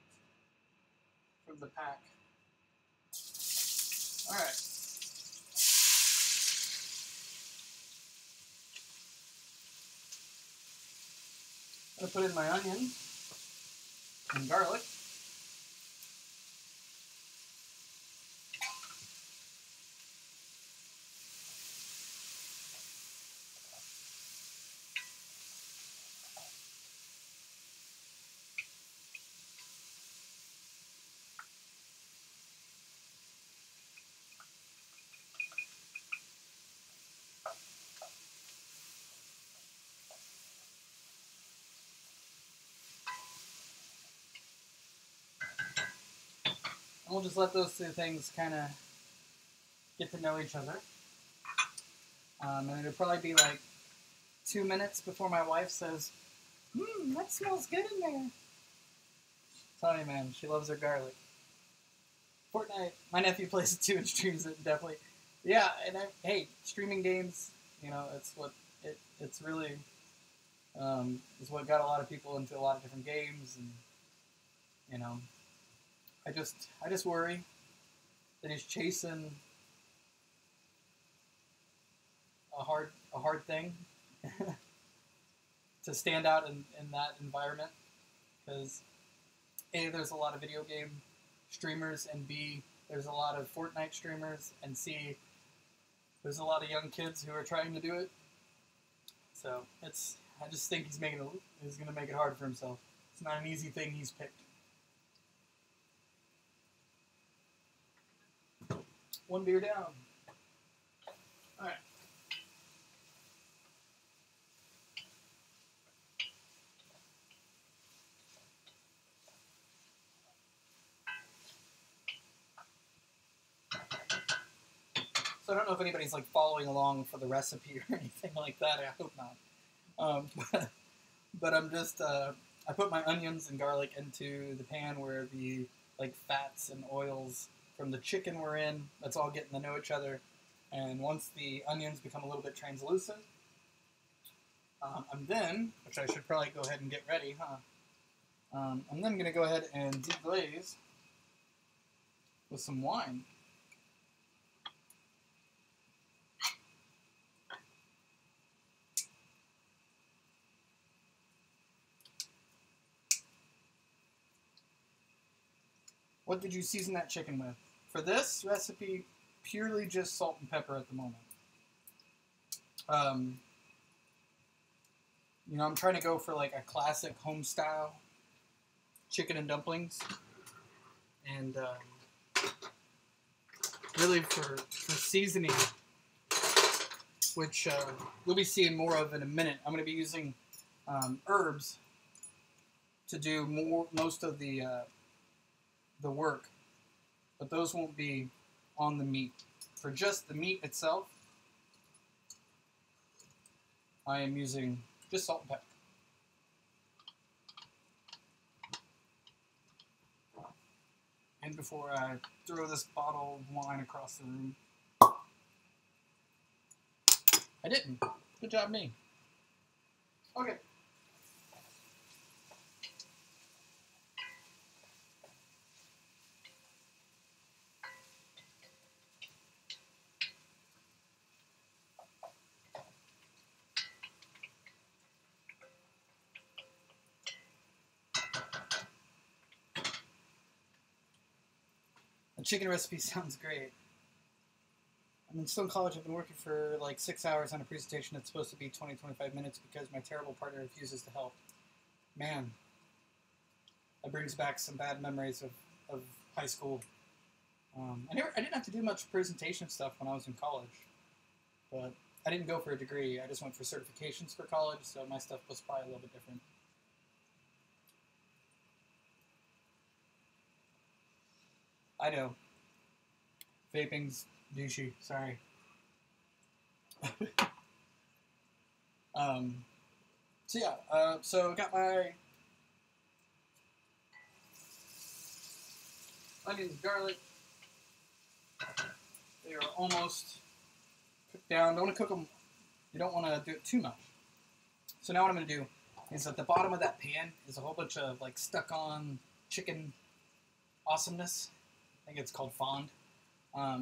pack. All right. I'm gonna put in my onion and garlic. We'll just let those two things kind of get to know each other. And it'll probably be like 2 minutes before my wife says, that smells good in there. Tony, man, she loves her garlic. Fortnite, my nephew plays it too and streams it, definitely. Yeah, and hey, streaming games, you know, it's really is what got a lot of people into a lot of different games, and you know, I just worry that he's chasing a hard thing to stand out in that environment, because A, there's a lot of video game streamers, and B, there's a lot of Fortnite streamers, and C, there's a lot of young kids who are trying to do it. So I just think he's going to make it hard for himself. It's not an easy thing he's picked. One beer down. All right. So I don't know if anybody's like following along for the recipe or anything like that. I hope not. But I'm just I put my onions and garlic into the pan where the like fats and oils from the chicken were in. That's all getting to know each other. And once the onions become a little bit translucent, I'm then, which I should probably go ahead and get ready, huh? I'm then going to go ahead and deglaze with some wine. What did you season that chicken with? For this recipe, purely just salt and pepper at the moment. You know, I'm trying to go for like a classic home style chicken and dumplings. And really for seasoning, which you'll be seeing more of in a minute, I'm going to be using herbs to do most of the work, but those won't be on the meat. For just the meat itself, I am using just salt and pepper. And before I throw this bottle of wine across the room, I didn't. Good job, me. Okay. The chicken recipe sounds great. I'm still in college. I've been working for like 6 hours on a presentation that's supposed to be 20-25 minutes because my terrible partner refuses to help. Man, that brings back some bad memories of high school. I didn't have to do much presentation stuff when I was in college, but I didn't go for a degree. I just went for certifications for college, so my stuff was probably a little bit different. I know. Vaping's douchey. Sorry. So yeah, so I got my onions and garlic. They are almost cooked down. Don't want to cook them. You don't want to do it too much. So now what I'm going to do is at the bottom of that pan is a whole bunch of like stuck-on chicken awesomeness. I think it's called fond.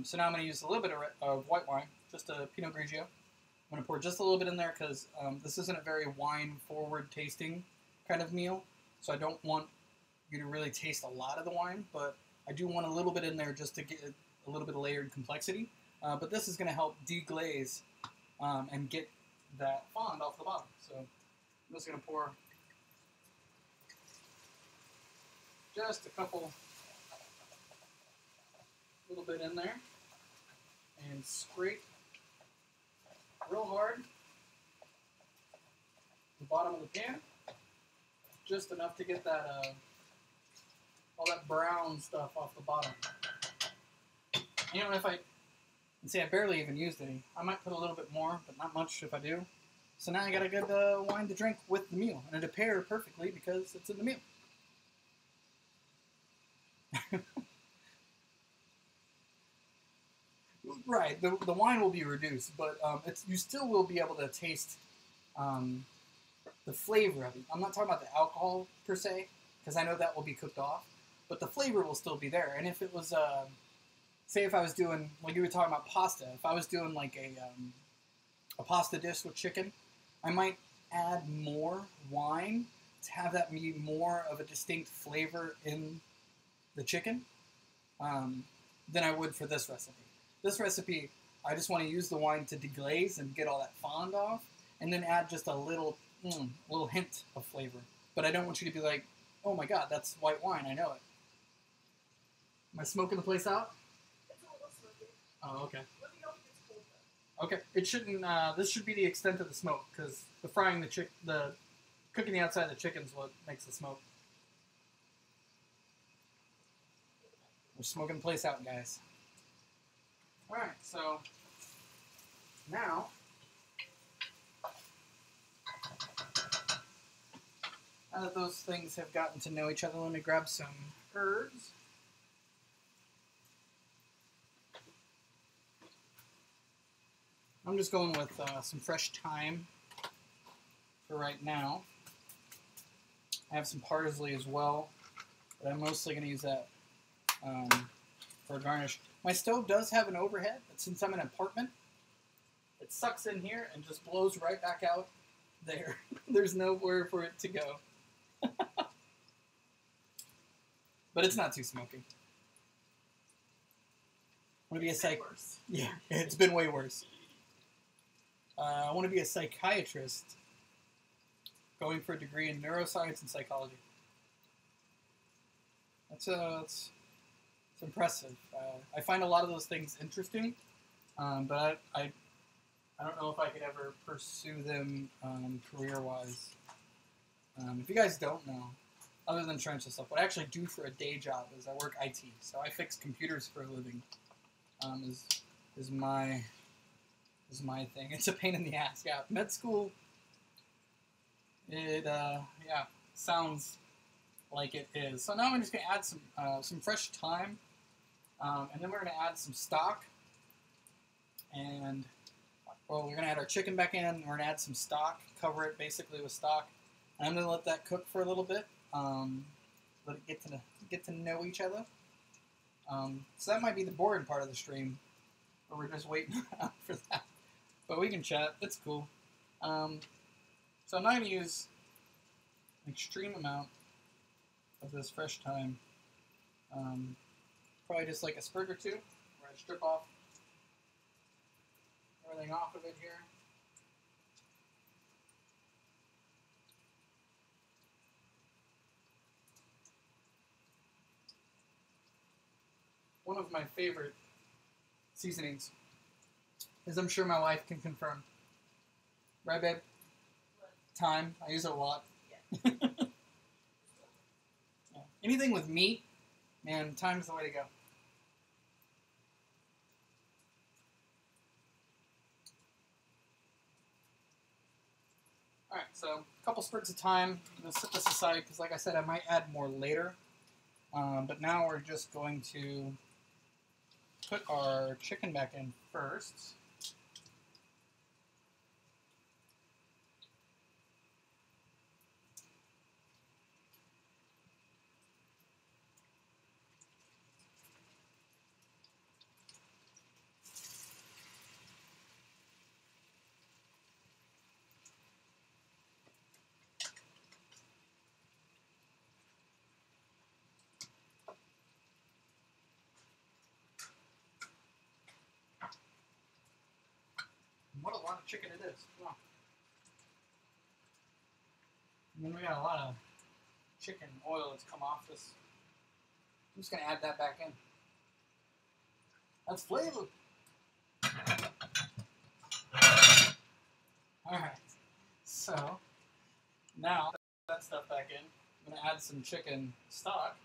So now I'm going to use a little bit of white wine, just a Pinot Grigio. I'm going to pour just a little bit in there because this isn't a very wine-forward tasting kind of meal. So I don't want you to really taste a lot of the wine, but I do want a little bit in there just to get a little bit of layered complexity. But this is going to help deglaze and get that fond off the bottom. So I'm just going to pour just a little bit in there and scrape real hard the bottom of the pan, just enough to get that all that brown stuff off the bottom. You know, if I barely even used any, I might put a little bit more, but not much if I do. So now I got a good wine to drink with the meal, and it'll pair perfectly because it's in the meal. Right, the wine will be reduced, but you still will be able to taste the flavor of it. I'm not talking about the alcohol per se, because I know that will be cooked off, but the flavor will still be there. And if it was, say if I was doing, like you were talking about pasta, if I was doing like a pasta dish with chicken, I might add more wine to have that be more of a distinct flavor in the chicken than I would for this recipe. This recipe, I just want to use the wine to deglaze and get all that fond off, and then add just a little hint of flavor. But I don't want you to be like, oh my god, that's white wine, I know it. Am I smoking the place out? It's a little smoky. Oh, okay. Let me know if it's cold though. Okay, it shouldn't, this should be the extent of the smoke, because the cooking the outside of the chicken is what makes the smoke. We're smoking the place out, guys. Alright, so now that those things have gotten to know each other, let me grab some herbs. I'm just going with some fresh thyme for right now. I have some parsley as well, but I'm mostly going to use that for a garnish. My stove does have an overhead, but since I'm in an apartment, it sucks in here and just blows right back out there. There's nowhere for it to go. But it's not too smoky. I want to be a Worse. Yeah, it's been way worse. I want to be a psychiatrist, going for a degree in neuroscience and psychology. That's impressive. I find a lot of those things interesting, but I don't know if I could ever pursue them career-wise. If you guys don't know, other than trench and stuff, what I actually do for a day job is I work IT. So I fix computers for a living. Is my thing. It's a pain in the ass. Yeah, med school. It yeah, sounds like it is. So now I'm just gonna add some fresh thyme, and then we're gonna add some stock, and well, we're gonna add our chicken back in. We're gonna add some stock, cover it basically with stock, and I'm gonna let that cook for a little bit. Let it get to know each other. So that might be the boring part of the stream, where we're just waiting out for that. But we can chat. It's cool. So I'm not gonna use an extreme amount of this fresh thyme. Probably just like a sprig or two, where I strip off everything off of it here. One of my favorite seasonings, as I'm sure my wife can confirm. Right, babe? Thyme. I use it a lot. Yeah. Yeah. Anything with meat, man, thyme's the way to go. Alright, so a couple sprigs of thyme. I'm going to set this aside because, like I said, I might add more later. But now we're just going to put our chicken back in first. What a lot of chicken it is. Wow. And then we got a lot of chicken oil that's come off this. I'm just going to add that back in. That's flavor. Alright. So, now that stuff back in, I'm going to add some chicken stock.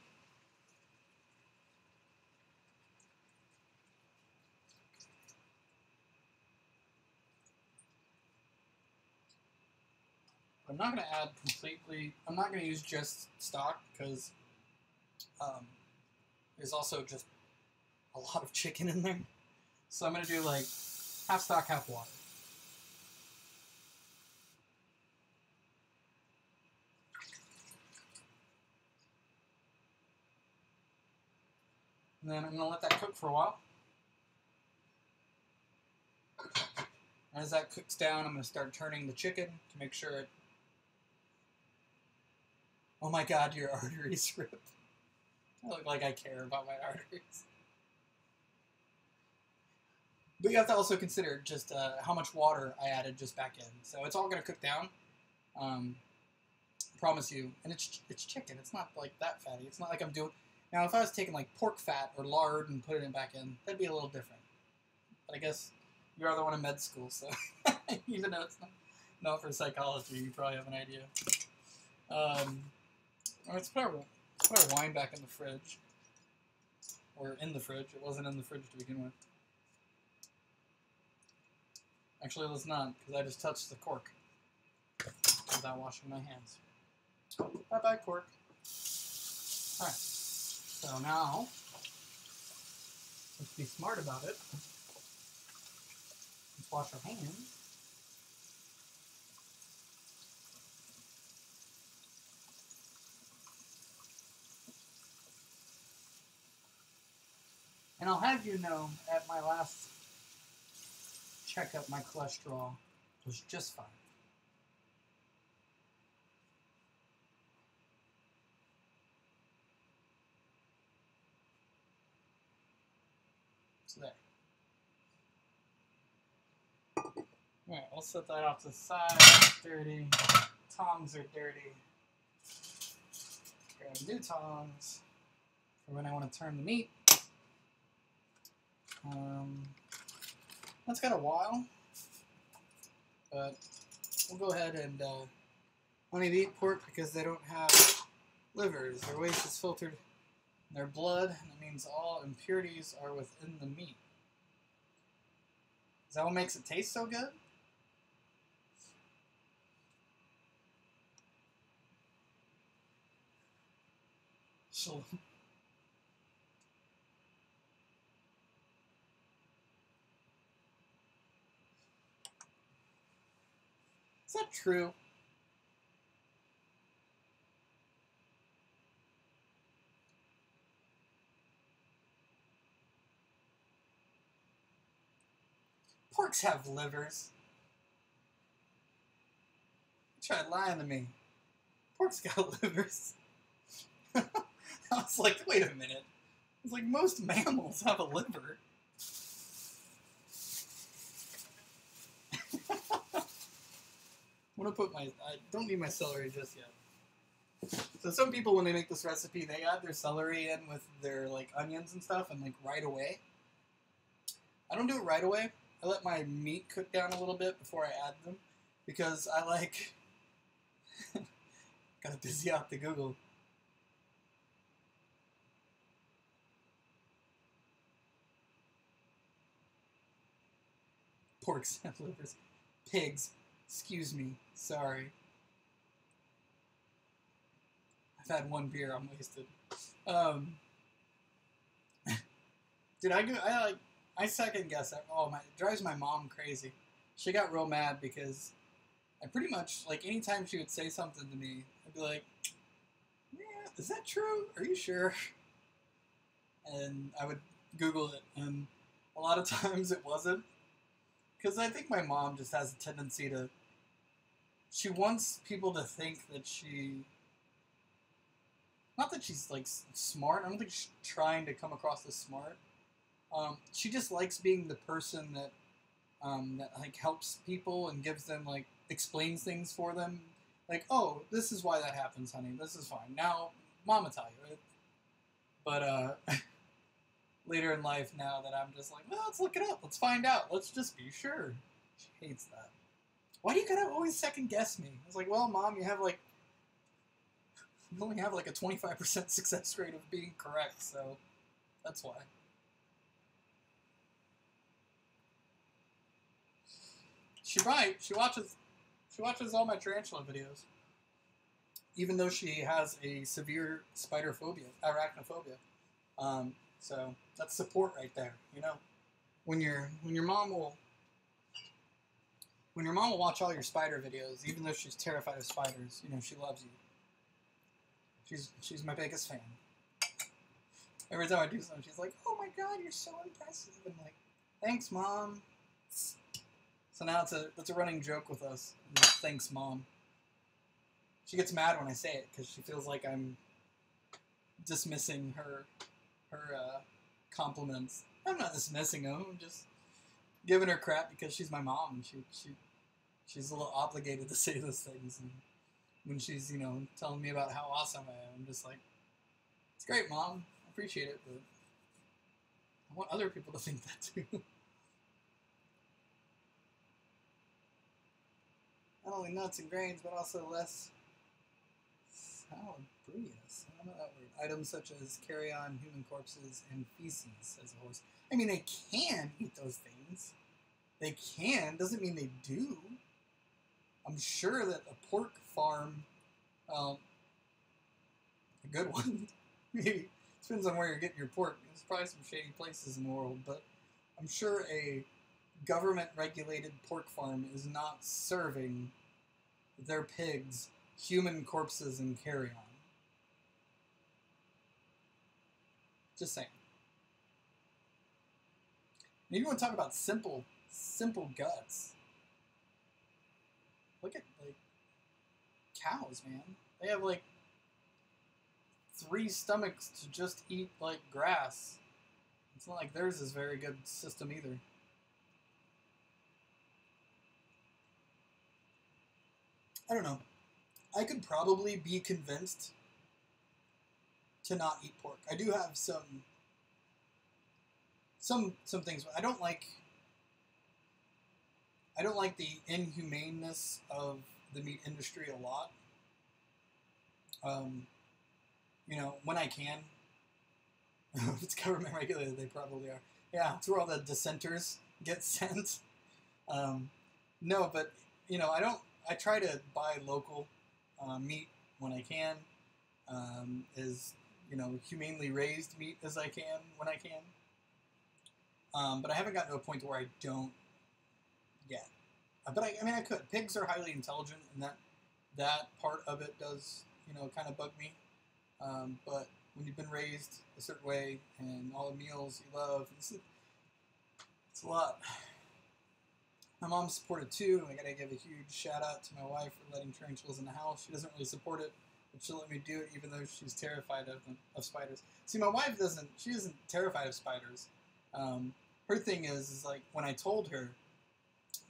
I'm not going to add completely, I'm not going to use just stock because there's also just a lot of chicken in there. So I'm going to do like half stock, half water. And then I'm going to let that cook for a while. As that cooks down, I'm going to start turning the chicken to make sure it... Oh my god, your arteries ripped. I look like I care about my arteries. But you have to also consider just how much water I added just back in. So it's all going to cook down. I promise you. And it's chicken. It's not like that fatty. It's not like I'm doing... Now, if I was taking like pork fat or lard and putting it back in, that'd be a little different. But I guess you're the one in med school, so even though it's not for psychology, you probably have an idea. Let's put our wine back in the fridge. Or in the fridge. It wasn't in the fridge to begin with. Actually, let's not, because I just touched the cork without washing my hands. Bye-bye, cork. Alright. So now, let's be smart about it. Let's wash our hands. And I'll have you know, at my last checkup, my cholesterol was just fine. So there. Alright, we'll set that off to the side. It's dirty. Tongs are dirty. Grab new tongs for when I want to turn the meat. That's got a while, but we'll go ahead and only eat pork because they don't have livers. Their waste is filtered in their blood, and it means all impurities are within the meat. Is that what makes it taste so good? Shalom. Is that true? Porks have livers. You tried lying to me. Pork's got livers. I was like, wait a minute. It's like most mammals have a liver. I'm gonna put I don't need my celery just yet. So some people, when they make this recipe, they add their celery in with their like onions and stuff, and like right away. I don't do it right away. I let my meat cook down a little bit before I add them, because I like gotta busy out the Google. Porks have livers. Pigs. Excuse me. Sorry. I've had one beer. I'm wasted. Dude, I second guess that. Oh my, it drives my mom crazy. She got real mad because I pretty much, like, anytime she would say something to me, I'd be like, yeah, is that true? Are you sure? And I would Google it, and a lot of times it wasn't. Because I think my mom just has a tendency to, she wants people to think that not that she's, like, smart. I don't think she's trying to come across as smart. She just likes being the person that, like, helps people and gives them, like, explains things for them. Like, oh, this is why that happens, honey. This is fine. Now, Mama tell you, right? But, later in life, now that I'm just like, well, let's look it up. Let's find out. Let's just be sure. She hates that. Why do you gotta always second guess me? I was like, well, Mom, you only have like a 25% success rate of being correct, so that's why. She might. She watches all my tarantula videos. Even though she has a severe spider phobia, arachnophobia. So that's support right there, you know. When your mom will watch all your spider videos, even though she's terrified of spiders, you know, she loves you. She's my biggest fan. Every time I do something, she's like, "Oh my God, you're so impressive!" And I'm like, "Thanks, Mom." So now it's a running joke with us. Thanks, Mom. She gets mad when I say it because she feels like I'm dismissing her compliments. I'm not dismissing them. I'm just giving her crap because she's my mom, and she's a little obligated to say those things. And when she's, you know, telling me about how awesome I am, I'm just like, it's great, Mom. I appreciate it, but I want other people to think that too. Not only nuts and grains, but also less salubrious. I don't know that word. Items such as carrion, human corpses, and feces, says the horse. I mean, they can eat those things. They can. Doesn't mean they do. I'm sure that a pork farm, a good one, maybe, depends on where you're getting your pork. There's probably some shady places in the world, but I'm sure a government-regulated pork farm is not serving their pigs human corpses and carrion. Just saying. And you want to talk about simple guts. Look at, like, cows, man. They have, like, 3 stomachs to just eat, like, grass. It's not like theirs is a very good system either. I don't know. I could probably be convinced to not eat pork. I do have some things. I don't like the inhumaneness of the meat industry a lot. you know, when I can. If it's government regulated, they probably are. Yeah, it's where all the dissenters get sent. No, but you know, I try to buy local meat when I can, as you know, humanely raised meat as I can when I can. But I haven't gotten to a point where I don't yet. But I mean, I could. Pigs are highly intelligent, and that part of it does, you know, kind of bug me. But when you've been raised a certain way and all the meals you love, it's a lot. My mom supported too. I gotta give a huge shout out to my wife for letting tarantulas in the house. She doesn't really support it, but she'll let me do it even though she's terrified of them, of spiders. See, my wife doesn't. She isn't terrified of spiders. Her thing is like when I told her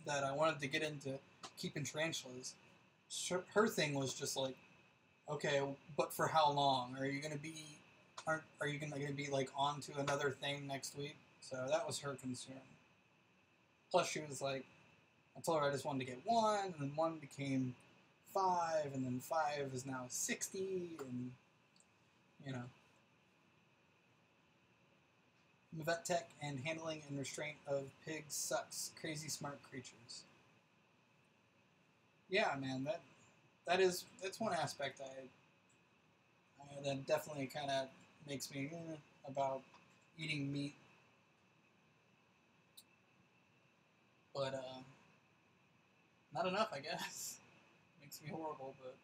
that I wanted to get into keeping tarantulas, her thing was just like, okay, but for how long? Are you gonna be like on to another thing next week? So that was her concern. Plus, she was like, I told her I just wanted to get one, and then one became 5, and then 5 is now 60, and you know. I'm a vet tech, and handling and restraint of pigs sucks. Crazy smart creatures. Yeah, man, that's one aspect that definitely kind of makes me about eating meat. But not enough, I guess. Makes me horrible, but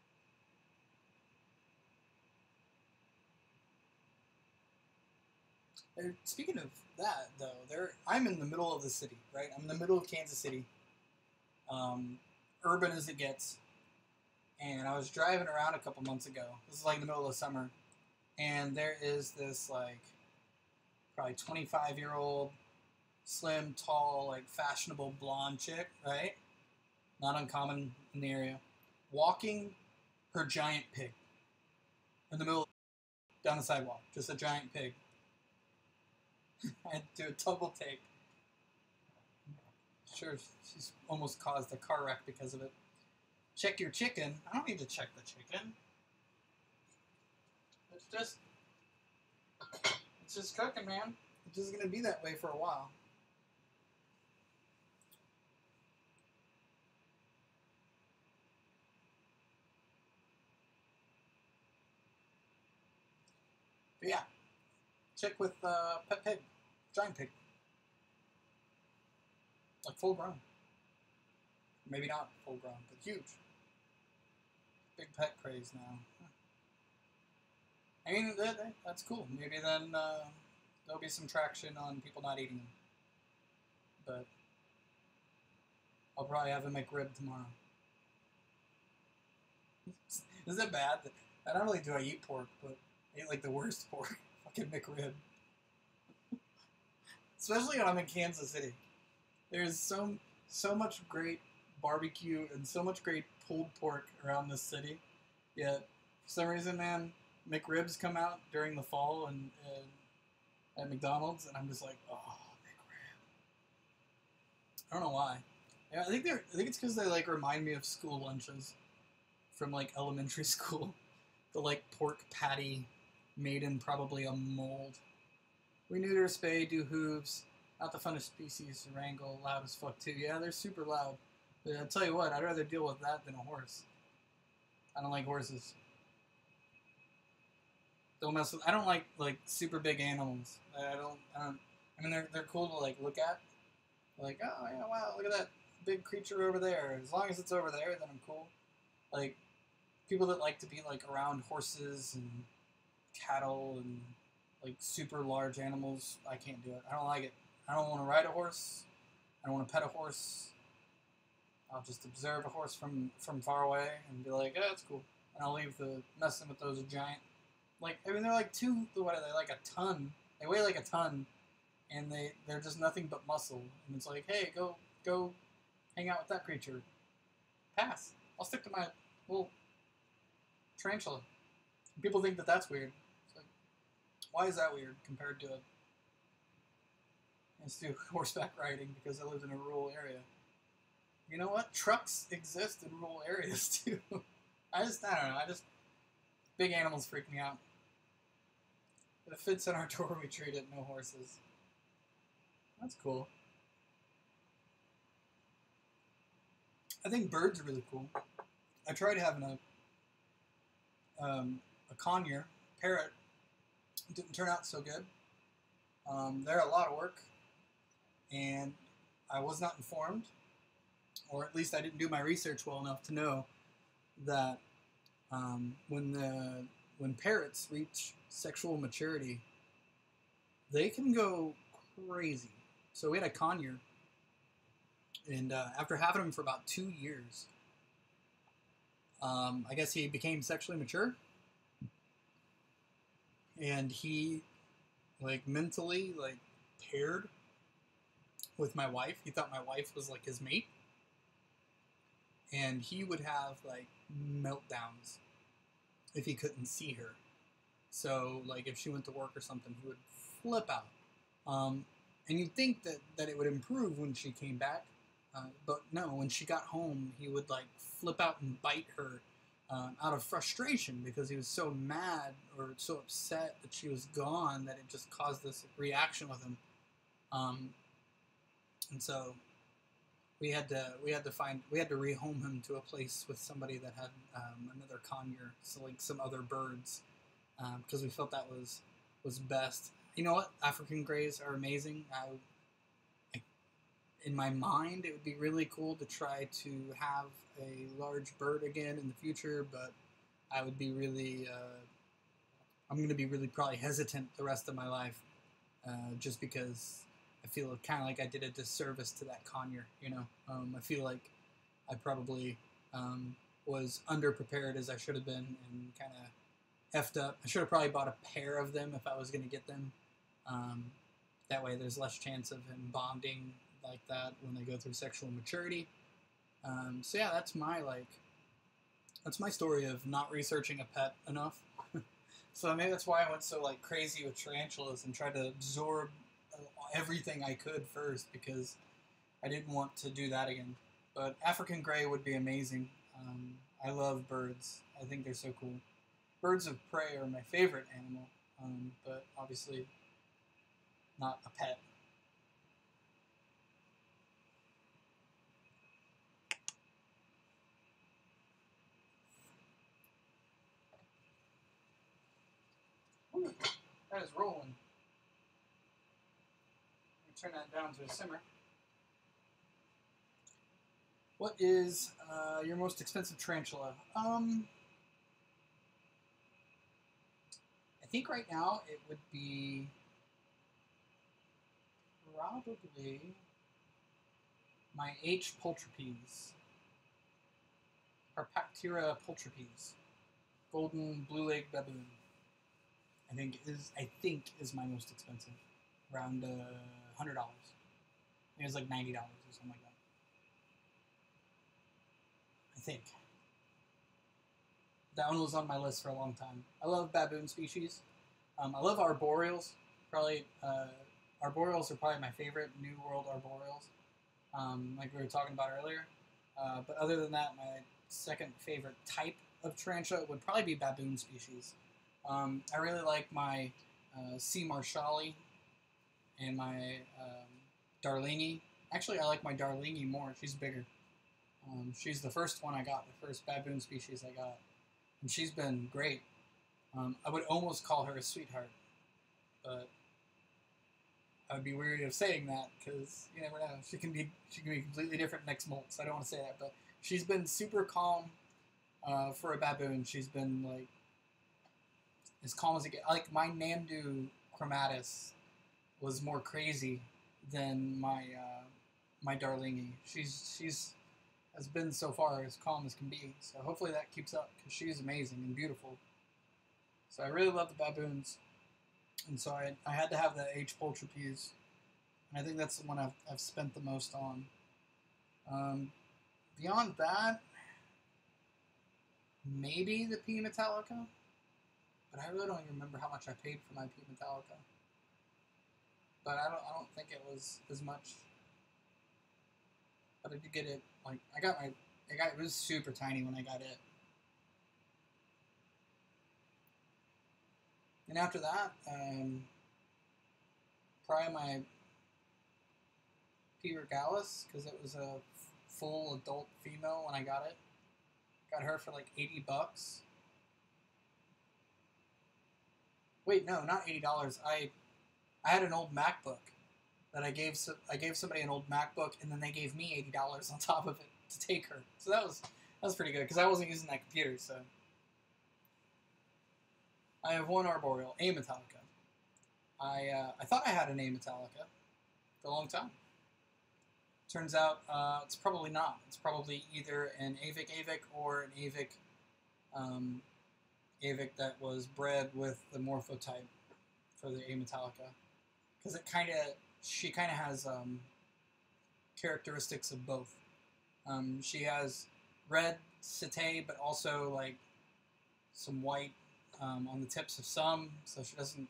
speaking of that, though, I'm in the middle of the city, right? I'm in the middle of Kansas City, urban as it gets. And I was driving around a couple months ago. This is like the middle of summer, and there is this like probably 25-year-old, slim, tall, like fashionable blonde chick, right? Not uncommon in the area, walking her giant pig in the middle down the sidewalk, just a giant pig. I had to do a double take. Sure, she's almost caused a car wreck because of it. Check your chicken. I don't need to check the chicken. It's just cooking, man. It's just gonna be that way for a while. But yeah, check with pet pig, giant pig, like full grown. Maybe not full grown, but huge. Big pet craze now. I mean, that's cool. Maybe then there'll be some traction on people not eating them. But I'll probably have a McRib tomorrow. Is it bad? Not only do I eat pork, but I eat like the worst pork. Fucking McRib. Especially when I'm in Kansas City. There's so much great barbecue and so much great pulled pork around this city. Yet, for some reason, man, McRibs come out during the fall and at McDonald's, and I'm just like, oh, McRib. I don't know why. Yeah, I think it's because they like remind me of school lunches from like elementary school. The like pork patty made in probably a mold. We neuter, spay, do hooves. Not the funnest species to wrangle. Loud as fuck too. Yeah, they're super loud. But I'll tell you what, I'd rather deal with that than a horse. I don't like horses. Don't mess with. I don't like super big animals. I don't. I mean, they're cool to like look at. Like, oh yeah, wow, look at that big creature over there. As long as it's over there, then I'm cool. Like people that like to be like around horses and cattle and like super large animals, I can't do it. I don't like it. I don't want to ride a horse. I don't want to pet a horse. I'll just observe a horse from far away and be like, yeah, that's cool. And I'll leave the messing with those giant. Like, I mean, they're like what are they, like a ton? They weigh like a ton, and they're just nothing but muscle. And it's like, hey, go hang out with that creature. Pass. I'll stick to my little tarantula. And people think that that's weird. It's like, why is that weird compared to let's do horseback riding because I live in a rural area. You know what? Trucks exist in rural areas too. I don't know. Big animals freak me out. It fits in our door. We treat it no horses. That's cool. I think birds are really cool. I tried having a conure parrot. It didn't turn out so good. They're a lot of work, and I was not informed, or at least I didn't do my research well enough to know that when parrots reach sexual maturity, they can go crazy. So we had a conure, and after having him for about 2 years, I guess he became sexually mature, and he like mentally like paired with my wife. He thought my wife was like his mate, and he would have like meltdowns if he couldn't see her. So like if she went to work or something, he would flip out. And you'd think that it would improve when she came back, but no. When she got home, he would like flip out and bite her out of frustration because he was so mad or so upset that she was gone that it just caused this reaction with him. And so we had to rehome him to a place with somebody that had another conure, so like some other birds, because we felt that was best. You know what? African greys are amazing. In my mind, it would be really cool to try to have a large bird again in the future, but I would be really, I'm going to be really probably hesitant the rest of my life, just because I feel kind of like I did a disservice to that conure, you know? I feel like I probably was underprepared as I should have been and kind of effed up. I should have probably bought a pair of them if I was going to get them. That way there's less chance of him bonding like that when they go through sexual maturity. So yeah, that's my story of not researching a pet enough. So maybe that's why I went so like crazy with tarantulas and tried to absorb everything I could first, because I didn't want to do that again. But African grey would be amazing. I love birds. I think they're so cool. Birds of prey are my favorite animal, but obviously not a pet. Ooh, that is rolling. Turn that down to a simmer. What is your most expensive tarantula? I think right now it would be probably my H. pulchripes, Carpactira pulchripes, golden blue-leg baboon. I think is my most expensive, around $100. It was like $90 or something like that. I think that one was on my list for a long time. I love baboon species. I love arboreals. Probably arboreals are probably my favorite. New World arboreals, like we were talking about earlier. But other than that, my second favorite type of tarantula would probably be baboon species. I really like my C. marshalli and my Darlingii. Actually, I like my Darlingii more. She's bigger. She's the first one I got, the first baboon species I got. And she's been great. I would almost call her a sweetheart, but I would be weary of saying that because you never know. She can be completely different next molt. So I don't want to say that, but she's been super calm for a baboon. She's been like as calm as it gets. Like my Namdu chromatus was more crazy than my my Darlingii. She's has been so far as calm as can be. So hopefully that keeps up because she's amazing and beautiful. So I really love the baboons, and so I had to have the H. pulchripes, and I think that's the one I've spent the most on. Beyond that, maybe the P. metallica, but I really don't even remember how much I paid for my P. metallica. But I don't think it was as much. But I did get it. Like it was super tiny when I got it. And after that, probably my P. regalis, because it was a full adult female when I got it. Got her for like $80. Wait, no, not $80. I had an old MacBook that I gave somebody an old MacBook, and then they gave me $80 on top of it to take her. So that was pretty good because I wasn't using that computer. So I have one arboreal, A Metallica. I thought I had an A Metallica for a long time. Turns out it's probably not. It's probably either an AVIC or an AVIC that was bred with the morphotype for the A Metallica, because she kind of has characteristics of both. She has red setae, but also like some white on the tips of some, so she doesn't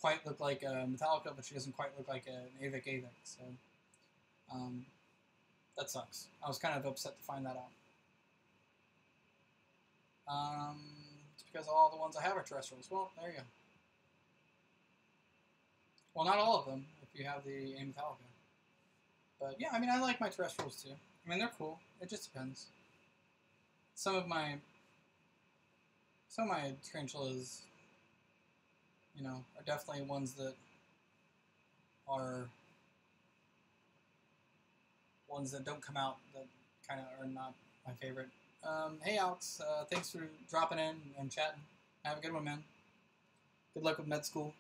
quite look like a Metallica, but she doesn't quite look like an AVIC. So that sucks. I was kind of upset to find that out. It's because all the ones I have are terrestrials. Well, there you go. Well, not all of them, if you have the A Metallica. But yeah, I mean, I like my terrestrials too. I mean, they're cool. It just depends. Some of my tarantulas, you know, are definitely ones that don't come out, that kind of are not my favorite. Hey Alex, thanks for dropping in and chatting. Have a good one, man. Good luck with med school.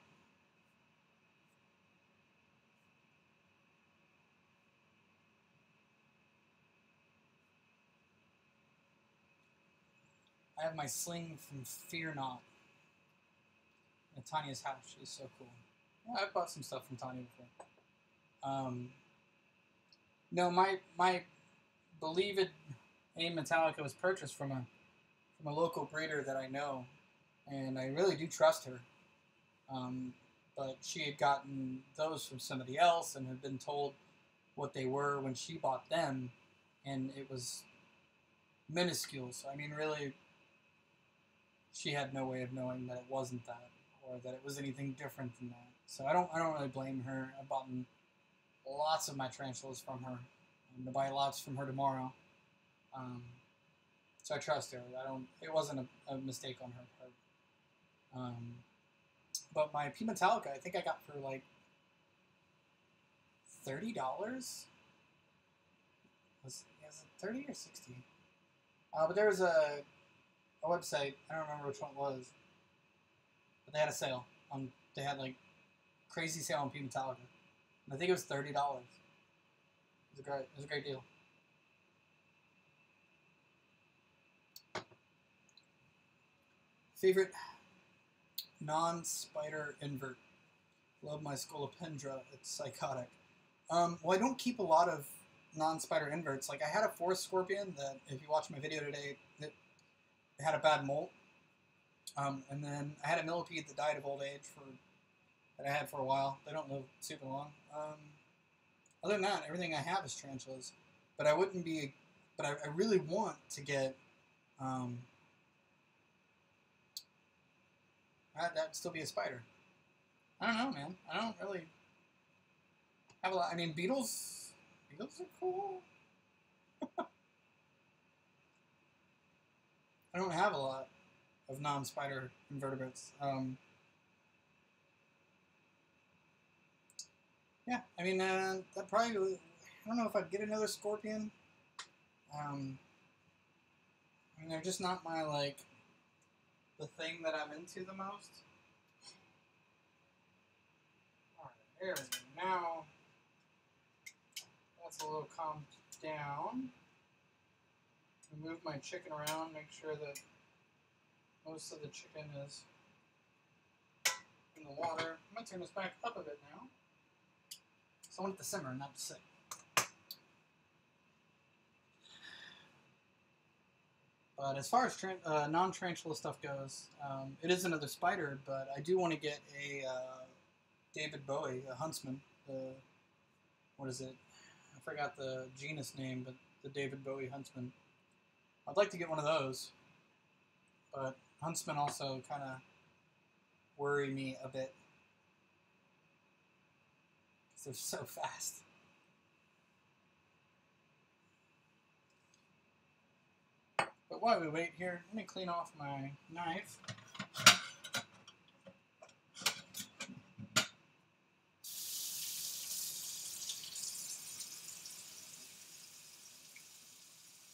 I have my sling from Fear Not. And Tanya's house. She's so cool. Yeah, I've bought some stuff from Tanya before. No, my beloved A Metallica was purchased from a local breeder that I know, and I really do trust her. But she had gotten those from somebody else and had been told what they were when she bought them, and it was minuscule. So I mean, really, she had no way of knowing that it wasn't that, or that it was anything different than that. So I don't really blame her. I've bought lots of my tarantulas from her. I'm gonna buy lots from her tomorrow. So I trust her. It wasn't a mistake on her part. But my P Metallica, I think I got for like $30. Was it 30 or 60? But there was a website. I don't remember which one it was, but they had a sale on. They had like crazy sale on P Metallica. And I think it was $30. It was a great deal. Favorite non-spider invert. Love my Scolopendra. It's psychotic. Well, I don't keep a lot of non-spider inverts. Like I had a forest scorpion that, if you watch my video today, it had a bad molt. And then I had a millipede that died of old age that I had for a while. They don't live super long. Other than that, everything I have is tarantulas. But I wouldn't be. But I really want to get. That'd still be a spider. I don't know, man. I don't really have a lot. I mean, beetles are cool. I don't have a lot of non-spider invertebrates. Yeah, I mean, that probably. I don't know if I'd get another scorpion. I mean, they're just not my the thing that I'm into the most. Alright, there we go. Now, that's a little calmed down. Move my chicken around, make sure that most of the chicken is in the water. I'm going to turn this back up a bit now. So I want it to simmer, not to sit. But as far as non-tarantula stuff goes, it is another spider, but I do want to get a David Bowie, a huntsman. What is it? I forgot the genus name, but the David Bowie huntsman. I'd like to get one of those. But huntsmen also kind of worry me a bit. Because they're so fast. But while we wait here, let me clean off my knife.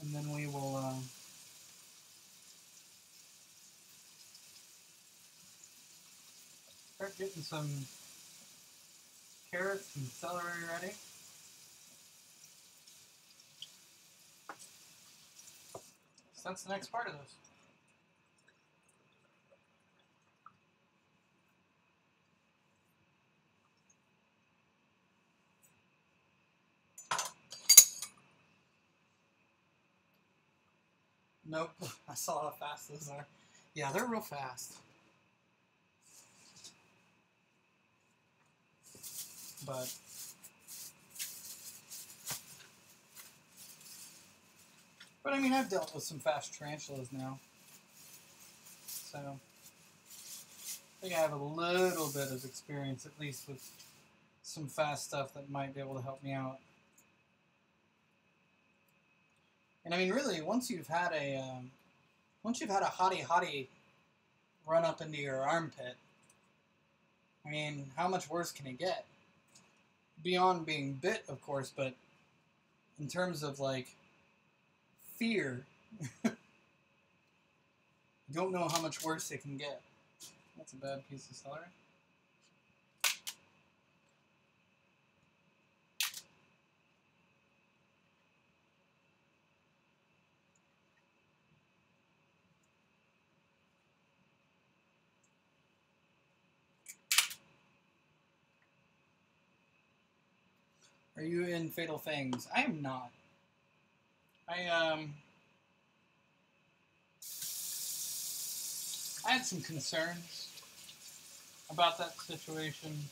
And then we will start getting some carrots and celery ready. So that's the next part of this. Nope, I saw how fast those are. Yeah, they're real fast. But I mean, I've dealt with some fast tarantulas now. So I think I have a little bit of experience, at least with some fast stuff that might be able to help me out. And I mean, really, once you've had a hottie run up into your armpit, I mean, how much worse can it get? Beyond being bit, of course, but in terms of like fear, you don't know how much worse it can get. That's a bad piece of celery. Are you in Fatal Fangs? I am not. I had some concerns about that situation,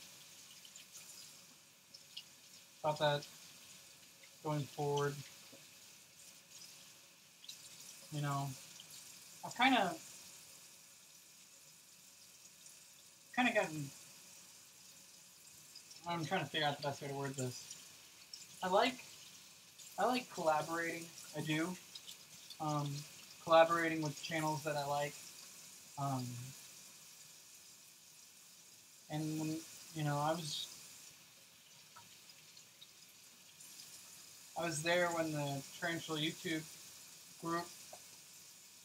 about that going forward. You know, I've kind of gotten. I'm trying to figure out the best way to word this. I like collaborating. I do. Collaborating with channels that I like. And when, you know, I was there when the Tarantula YouTube group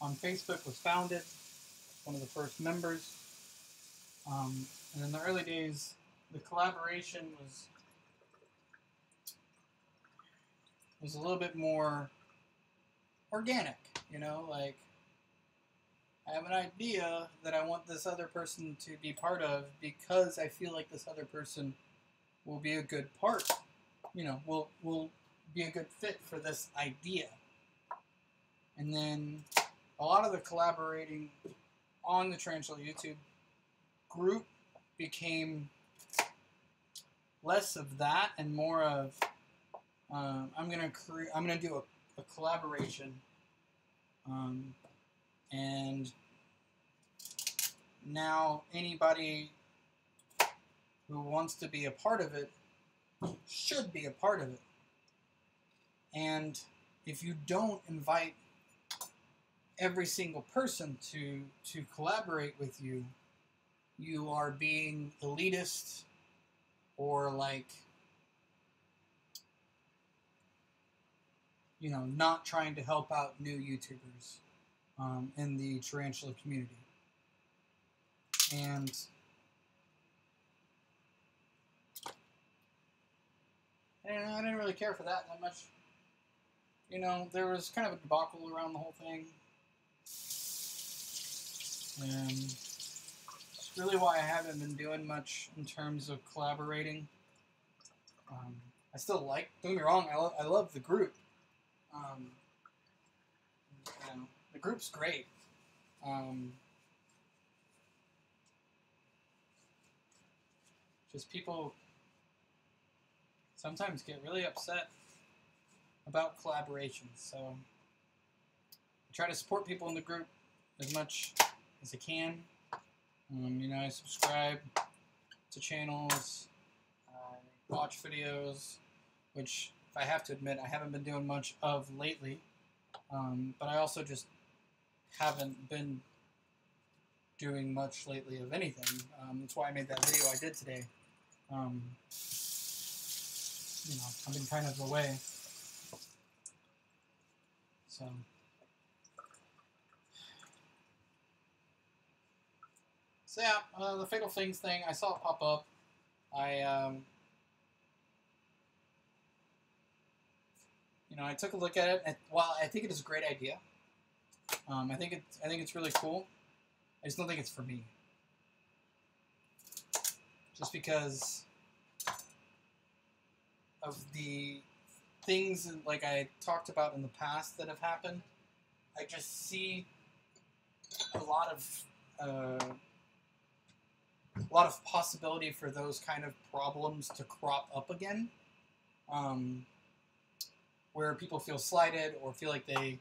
on Facebook was founded. One of the first members. And in the early days, the collaboration was a little bit more organic, you know, like I have an idea that I want this other person to be part of because I feel like this other person will be a good part, you know, will be a good fit for this idea. And then a lot of the collaborating on the Tarantula YouTube group became less of that and more of I'm gonna do a collaboration, and now anybody who wants to be a part of it should be a part of it. And if you don't invite every single person to collaborate with you, you are being elitist or like, you know, not trying to help out new YouTubers in the Tarantula community. And I didn't really care for that much. You know, there was kind of a debacle around the whole thing. And it's really why I haven't been doing much in terms of collaborating. I still like, don't get me wrong, I love the group. You know, the group's great. Just people sometimes get really upset about collaborations. So I try to support people in the group as much as I can. You know, I subscribe to channels, I watch videos, which, if I have to admit, I haven't been doing much of lately. But I also just haven't been doing much lately of anything. That's why I made that video I did today. You know, I've been kind of away. So yeah, the Fatal Things thing, I saw it pop up. You know, I took a look at it, and while I think it is a great idea, I think it's really cool. I just don't think it's for me. Just because of the things like I talked about in the past that have happened, I just see a lot of possibility for those kind of problems to crop up again, where people feel slighted or feel like they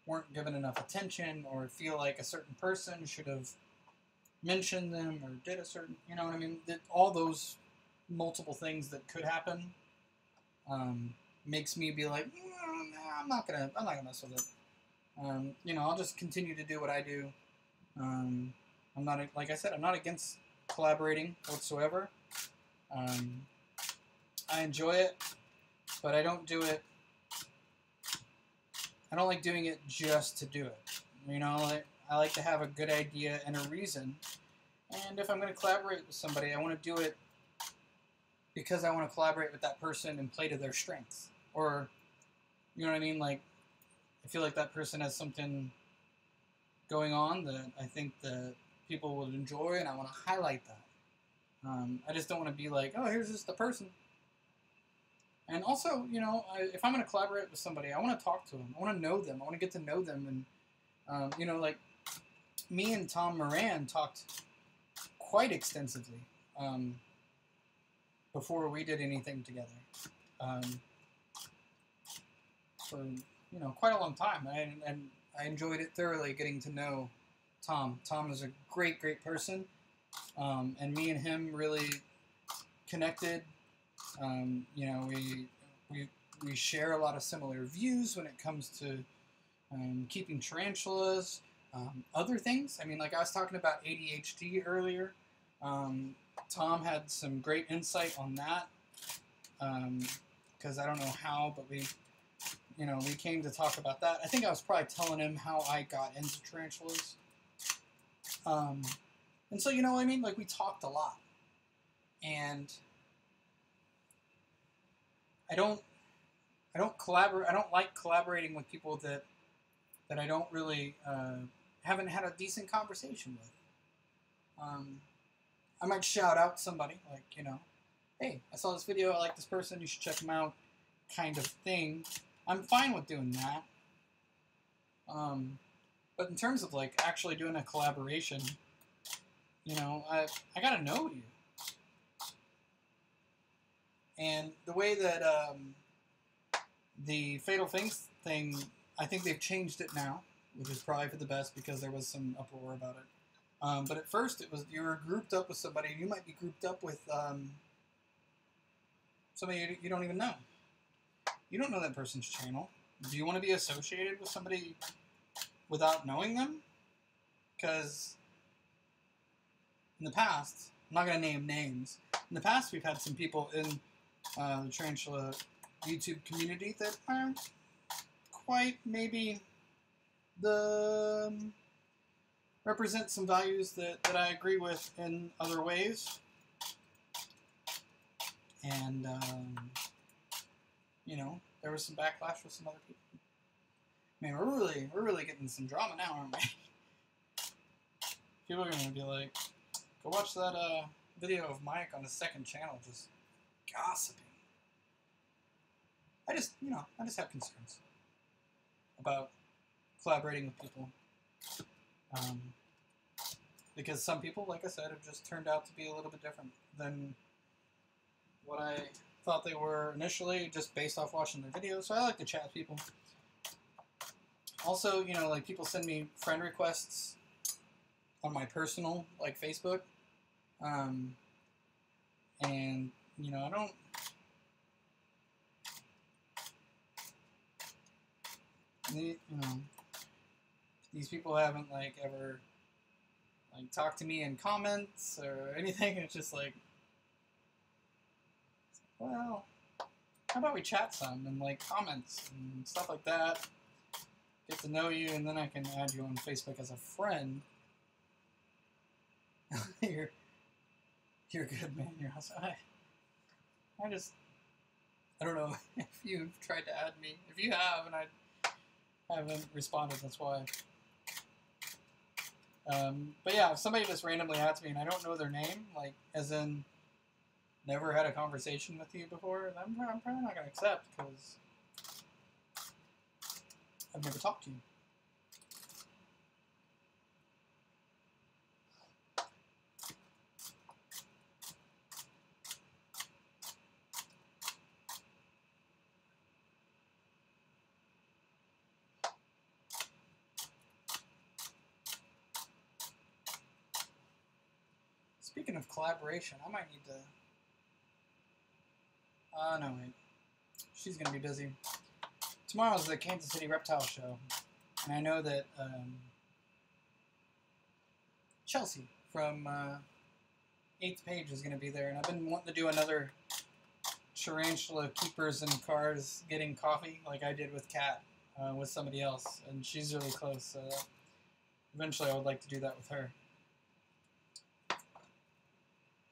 weren't given enough attention or feel like a certain person should have mentioned them or did a certain, you know what I mean? All those multiple things that could happen makes me be like, nah, I'm not gonna mess with it. You know, I'll just continue to do what I do. I'm not, like I said, I'm not against collaborating whatsoever. I enjoy it, but I don't do it. I don't like doing it just to do it. You know, I like to have a good idea and a reason. And if I'm going to collaborate with somebody, I want to do it because I want to collaborate with that person and play to their strengths. Or, you know what I mean? Like, I feel like that person has something going on that I think that people would enjoy, and I want to highlight that. I just don't want to be like, oh, here's just the person. And also, you know, if I'm going to collaborate with somebody, I want to talk to them. I want to know them. I want to get to know them. And, you know, like, me and Tom Moran talked quite extensively before we did anything together. For, you know, quite a long time. And I enjoyed it thoroughly getting to know Tom. Tom is a great, great person. And me and him really connected. You know, we share a lot of similar views when it comes to keeping tarantulas, other things. I mean, like I was talking about ADHD earlier. Tom had some great insight on that because I don't know how, but we came to talk about that. I think I was probably telling him how I got into tarantulas. And so, you know what I mean? Like, we talked a lot. And I don't collaborate. I don't like collaborating with people that I don't really haven't had a decent conversation with. I might shout out somebody like, you know, hey, I saw this video. I like this person. You should check them out, kind of thing. I'm fine with doing that. But in terms of like actually doing a collaboration, you know, I gotta know you. And the way that the Fatal Things thing, I think they've changed it now, which is probably for the best because there was some uproar about it. But at first, it was you were grouped up with somebody. You might be grouped up with somebody you don't even know. You don't know that person's channel. Do you want to be associated with somebody without knowing them? Because in the past, I'm not going to name names. In the past, we've had some people in the tarantula YouTube community that aren't quite maybe represent some values that I agree with in other ways. And, you know, there was some backlash with some other people. I mean, we're really getting some drama now, aren't we? People are going to be like, go watch that video of Mike on his second channel just gossiping. I just have concerns about collaborating with people. Because some people, like I said, have just turned out to be a little bit different than what I thought they were initially, just based off watching their videos. So I like to chat with people. Also, you know, like people send me friend requests on my personal like Facebook, and you know I don't. You know, these people haven't like ever like talked to me in comments or anything. It's just like, well, how about we chat some and like comments and stuff like that. Get to know you, and then I can add you on Facebook as a friend. you're good, man. You're awesome. I don't know if you've tried to add me. If you have, and I haven't responded, that's why. But yeah, if somebody just randomly adds me and I don't know their name, like as in never had a conversation with you before, I'm probably not going to accept because I've never talked to you. Speaking of collaboration, I might need to... no, wait. She's going to be busy. Tomorrow's the Kansas City Reptile Show. And I know that Chelsea from 8th Page is going to be there. And I've been wanting to do another Tarantula Keepers in Cars Getting Coffee like I did with Kat with somebody else. And she's really close. So eventually I would like to do that with her.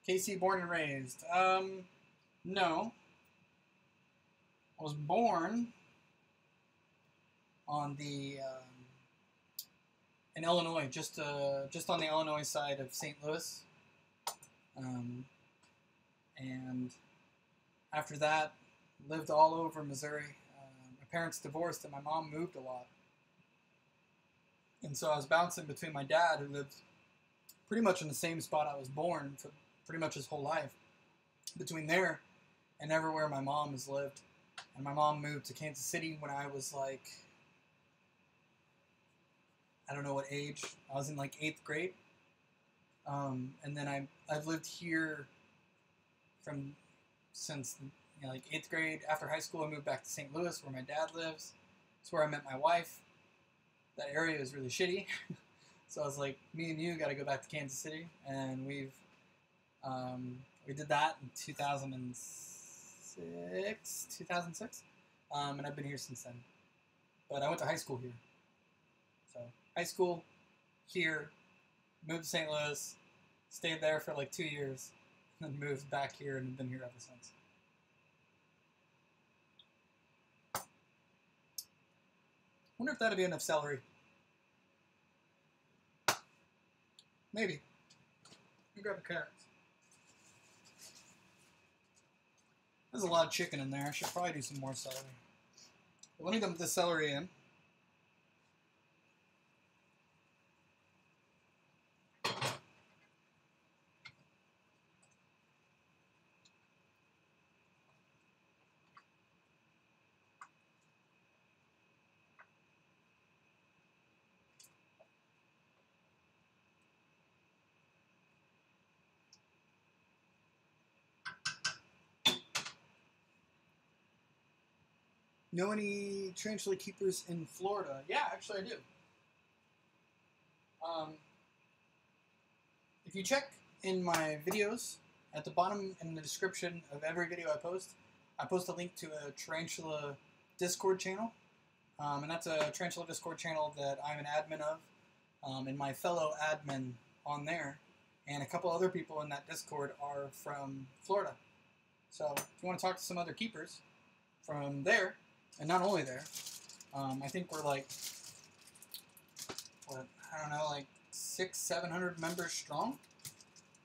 KC, born and raised. No. I was born on the in Illinois, just on the Illinois side of St. Louis, and after that, lived all over Missouri. My parents divorced, and my mom moved a lot, and so I was bouncing between my dad, who lived pretty much in the same spot I was born for pretty much his whole life, between there and everywhere my mom has lived. And my mom moved to Kansas City when I was like, I don't know what age. I was in like 8th grade. And then I've lived here since like 8th grade. After high school, I moved back to St. Louis where my dad lives. It's where I met my wife. That area is really shitty. So I was like, me and you got to go back to Kansas City. And we did that in 2006, and I've been here since then. But I went to high school here. So high school here, moved to St. Louis, stayed there for like 2 years, and then moved back here and been here ever since. Wonder if that'd be enough celery. Maybe. Let me grab the carrots. There's a lot of chicken in there. I should probably do some more celery. But let me dump the celery in. Know any tarantula keepers in Florida? Yeah, actually I do. If you check in my videos, at the bottom in the description of every video I post a link to a tarantula Discord channel. And that's a tarantula Discord channel that I'm an admin of, and my fellow admin on there, and a couple other people in that Discord are from Florida. So if you want to talk to some other keepers from there, and not only there, I think we're like, what, I don't know, like 600-700 members strong?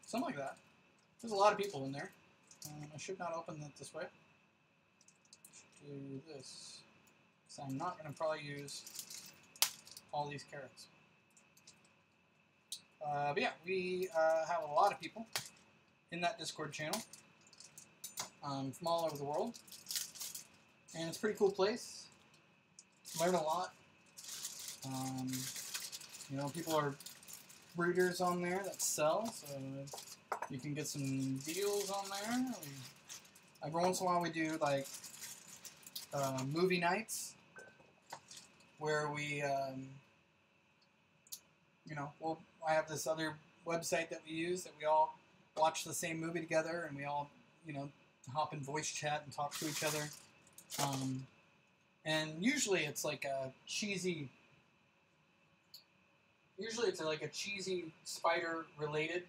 Something like that. There's a lot of people in there. I should not open it this way. I should do this. So I'm not going to probably use all these carrots. But yeah, we have a lot of people in that Discord channel from all over the world. And it's a pretty cool place. Learn a lot. You know, people are breeders on there that sell, so you can get some deals on there. Every once in a while we do like movie nights where we, I have this other website that we use that we all watch the same movie together, and we all, hop in voice chat and talk to each other. And usually it's like a cheesy. Usually it's like a cheesy spider-related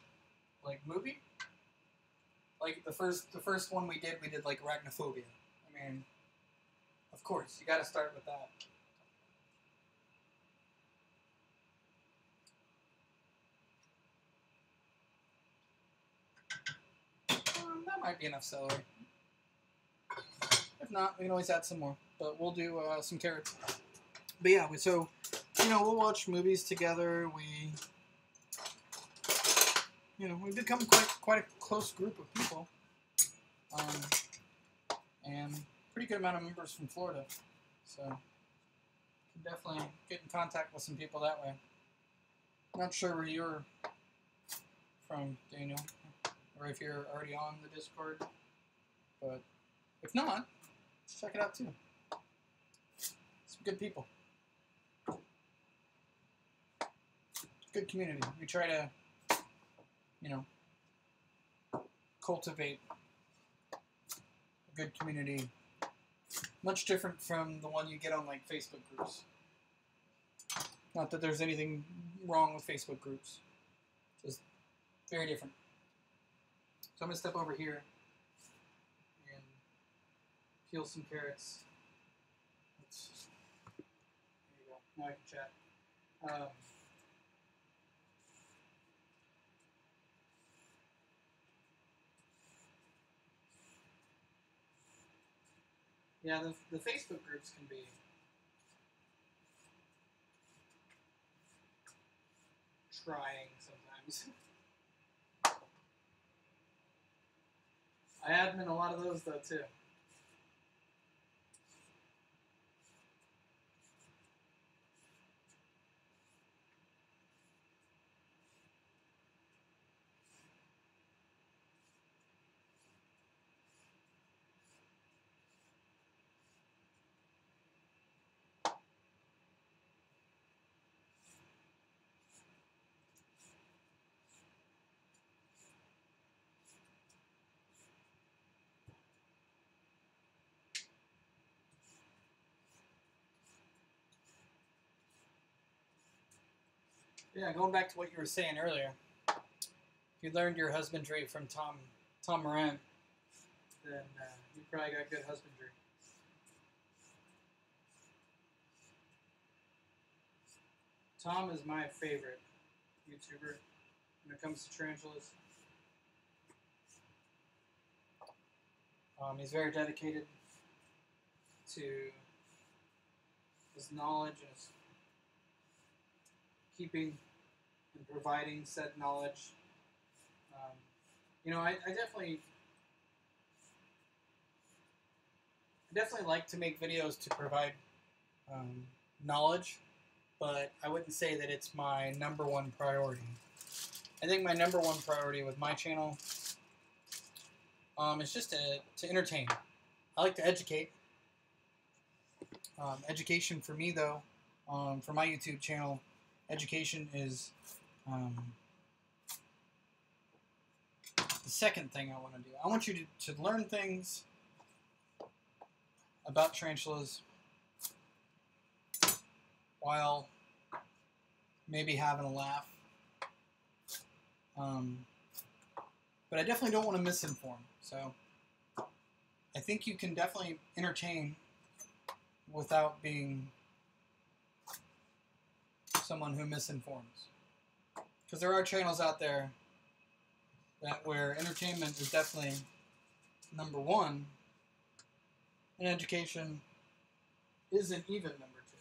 like movie. Like the first one we did like Arachnophobia. I mean, of course, you got to start with that. That might be enough celery. If not, we can always add some more. But we'll do some carrots. But yeah, we'll watch movies together. We've become quite a close group of people. And pretty good amount of members from Florida. So, can definitely get in contact with some people that way. Not sure where you're from, Daniel, or if you're already on the Discord. But if not, let's check it out too. Some good people. Good community. We try to, cultivate a good community. Much different from the one you get on like Facebook groups. Not that there's anything wrong with Facebook groups. Just very different. So I'm going to step over here and peel some carrots. There you go. Now I can chat. Yeah, the Facebook groups can be trying sometimes. I admin a lot of those though too. Yeah, going back to what you were saying earlier, if you learned your husbandry from Tom Moran, then you probably got good husbandry. Tom is my favorite YouTuber when it comes to tarantulas. He's very dedicated to his knowledge and his keeping and providing said knowledge. I definitely like to make videos to provide knowledge, but I wouldn't say that it's my number one priority. I think my number one priority with my channel is just to entertain. I like to educate. Education for me, though, for my YouTube channel, education is the second thing I want to do. I want you to learn things about tarantulas while maybe having a laugh. But I definitely don't want to misinform. So I think you can definitely entertain without being someone who misinforms. Because there are channels out there where entertainment is definitely number one, and education isn't even number two.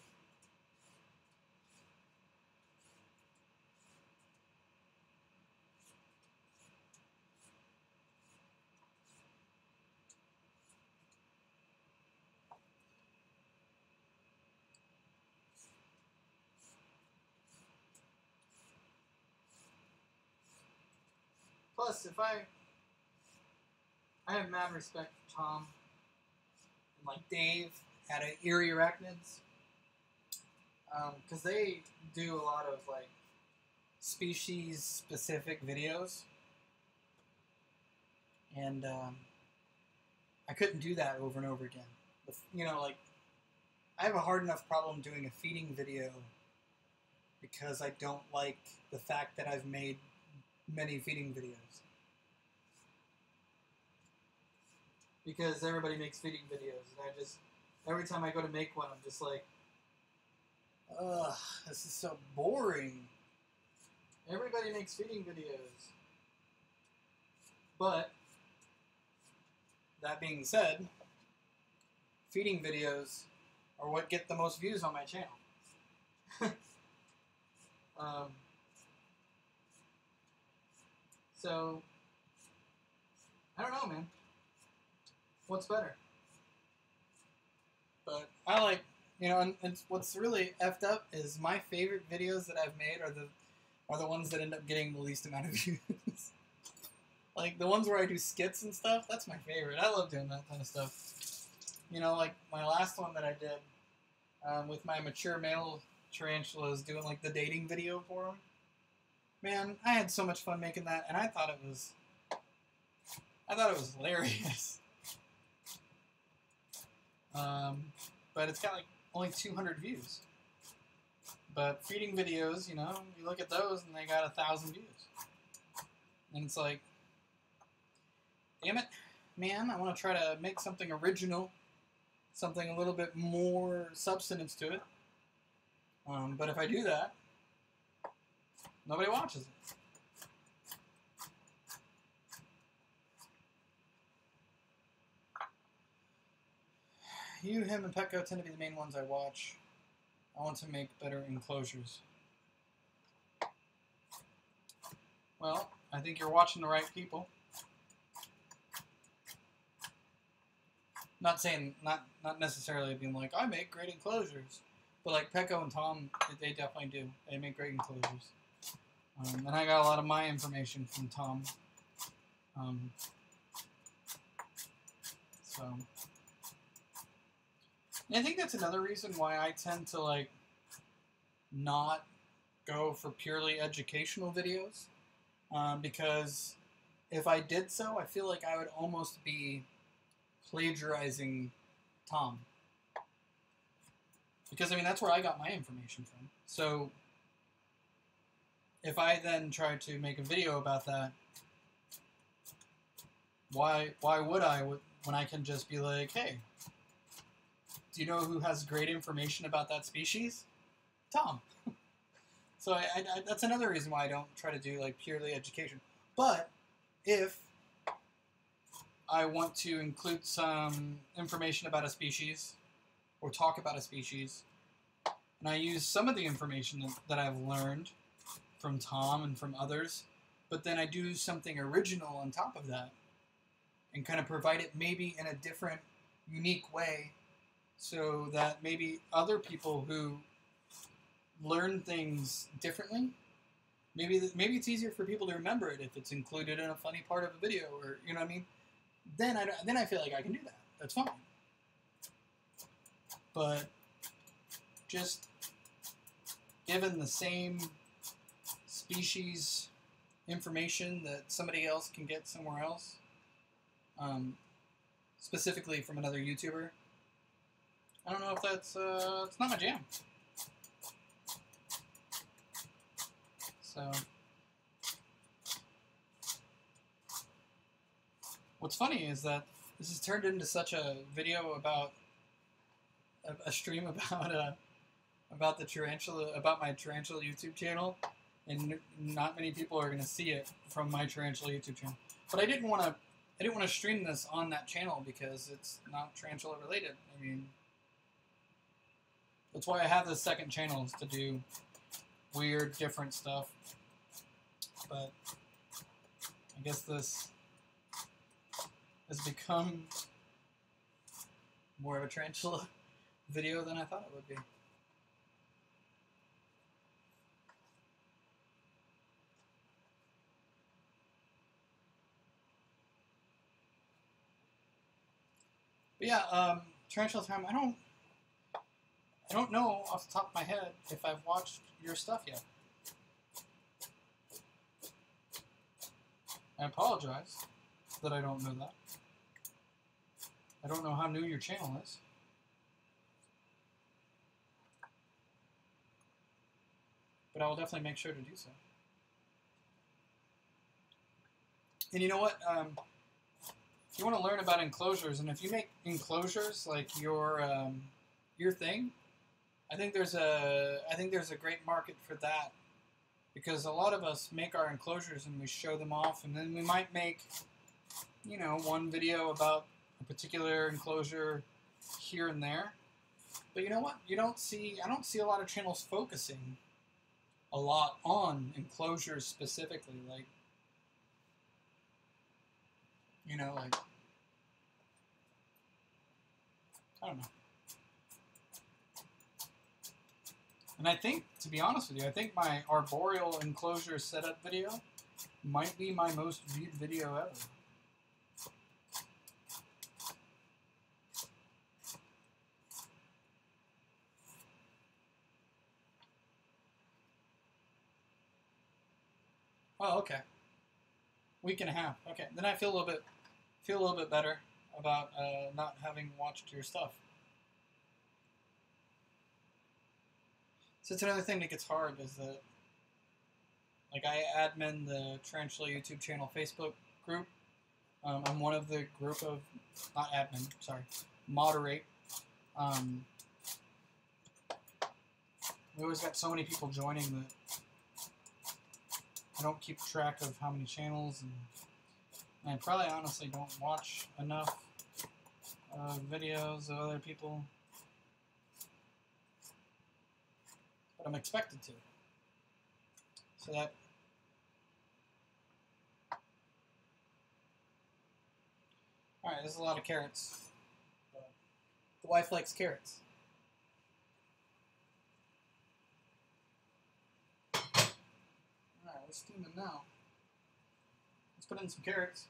Plus, if I have mad respect for Tom and like Dave at Eerie Arachnids, because they do a lot of like species-specific videos, and I couldn't do that over and over again. You know, like I have a hard enough problem doing a feeding video because I don't like the fact that I've made many feeding videos. Because everybody makes feeding videos, and I just, every time I go to make one, I'm just like, ugh, this is so boring. Everybody makes feeding videos. But, that being said, feeding videos are what get the most views on my channel. So, I don't know, man. What's better? But I like, you know, and what's really effed up is my favorite videos that I've made are the ones that end up getting the least amount of views. Like the ones where I do skits and stuff, that's my favorite. I love doing that kind of stuff. You know, like my last one that I did with my mature male tarantulas, doing like the dating video for them. Man, I had so much fun making that, and I thought it was hilarious. But it's got like only 200 views. But feeding videos, you know, you look at those and they got 1,000 views. And it's like, damn it, man, I want to try to make something original, something a little bit more substance to it. But if I do that, nobody watches it. You, him, and Petco tend to be the main ones I watch. I want to make better enclosures. Well, I think you're watching the right people. Not saying, not necessarily being like, I make great enclosures. But like Petco and Tom, they definitely do. They make great enclosures. And I got a lot of my information from Tom. So... And I think that's another reason why I tend to like not go for purely educational videos, because if I did so, I feel like I would almost be plagiarizing Tom. Because I mean that's where I got my information from. So if I then try to make a video about that, why would I when I can just be like, hey, do you know who has great information about that species? Tom. So I that's another reason why I don't try to do like purely education. But if I want to include some information about a species or talk about a species, and I use some of the information that I've learned from Tom and from others, but then I do something original on top of that and kind of provide it maybe in a different, unique way, so that maybe other people who learn things differently, maybe it's easier for people to remember it if it's included in a funny part of a video, or you know what I mean. Then I feel like I can do that. That's fine. But just given the same species information that somebody else can get somewhere else, specifically from another YouTuber, I don't know if that's, it's not my jam. So, what's funny is that this has turned into such a video about, a stream about the tarantula, about my tarantula YouTube channel, and not many people are going to see it from my tarantula YouTube channel. But I didn't want to stream this on that channel because it's not tarantula related. I mean, that's why I have this second channel, is to do weird, different stuff. But I guess this has become more of a tarantula video than I thought it would be. But yeah, Tarantula Time. I don't know off the top of my head if I've watched your stuff yet. I apologize that I don't know that. I don't know how new your channel is. But I will definitely make sure to do so. And you know what? If you want to learn about enclosures, and if you make enclosures like your thing, I think there's a great market for that, because a lot of us make our enclosures and we show them off, and then we might make, you know, one video about a particular enclosure here and there. But you know what? I don't see a lot of channels focusing a lot on enclosures specifically, like, you know, like, I don't know. And I think, to be honest with you, I think my arboreal enclosure setup video might be my most viewed video ever. Oh, okay. Week and a half. Okay, then I feel a little bit better about not having watched your stuff. So it's another thing that gets hard is that, like, I admin the Tarantula YouTube channel Facebook group. I'm one of the group of, not admin, sorry, moderate. We always got so many people joining that I don't keep track of how many channels, and I probably honestly don't watch enough videos of other people, but I'm expected to. So that, alright, there's a lot of carrots. The wife likes carrots. Alright, let's steam them now. Let's put in some carrots.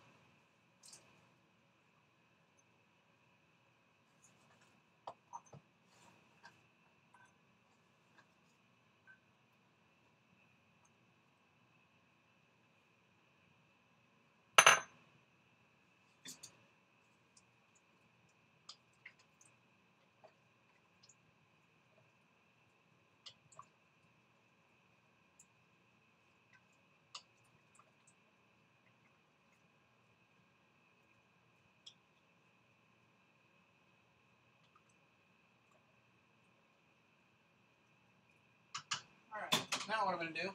Alright, now what I'm going to do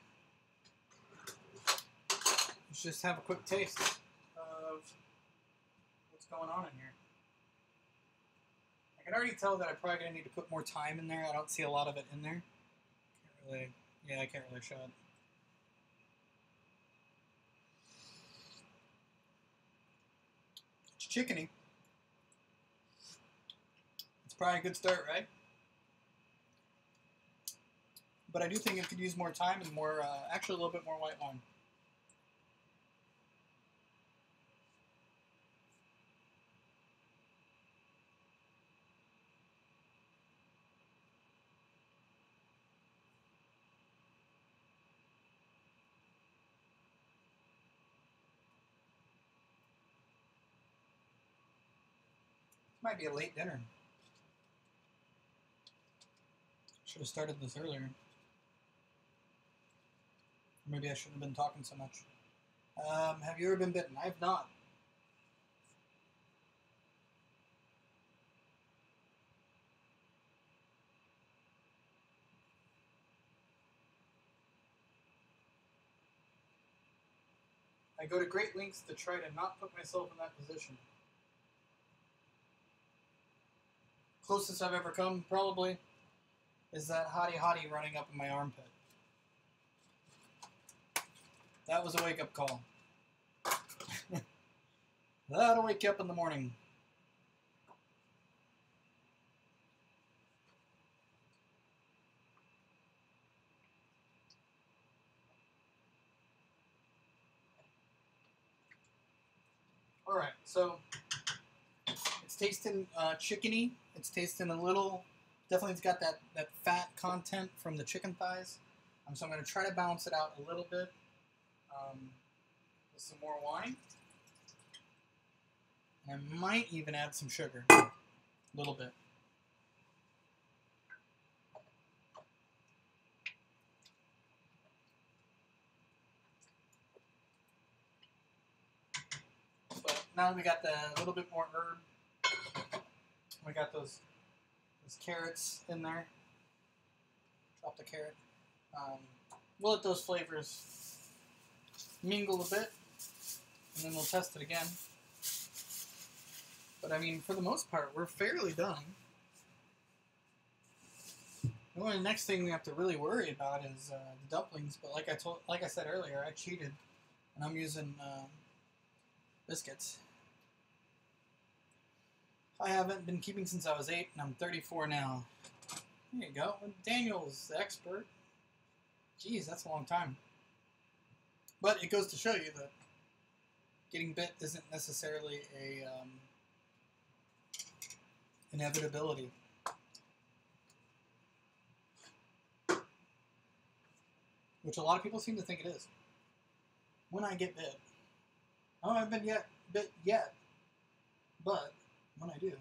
is just have a quick taste of what's going on in here. I can already tell that I'm probably going to need to put more thyme in there. I don't see a lot of it in there. I can't really show it. It's chickeny. It's probably a good start, right? But I do think it could use more thyme and more, actually a little bit more white wine. This might be a late dinner. Should have started this earlier. Maybe I shouldn't have been talking so much. Have you ever been bitten? I have not. I go to great lengths to try to not put myself in that position. Closest I've ever come, probably, is that hottie running up in my armpit. That was a wake-up call. That'll wake you up in the morning. Alright, so it's tasting chickeny. It's tasting a little. Definitely, it's got that fat content from the chicken thighs. So I'm going to try to balance it out a little bit with some more wine. And I might even add some sugar, a little bit. But now we got the little bit more herb. We got those carrots in there. Drop the carrot. We'll let those flavors mingle a bit, and then we'll test it again. But I mean, for the most part, we're fairly done. The only next thing we have to really worry about is the dumplings. But like I said earlier, I cheated, and I'm using biscuits. I haven't been keeping since I was 8, and I'm 34 now. There you go. Daniel's the expert. Jeez, that's a long time. But it goes to show you that getting bit isn't necessarily a inevitability. Which a lot of people seem to think it is. When I get bit. I haven't been bit yet. But when I do.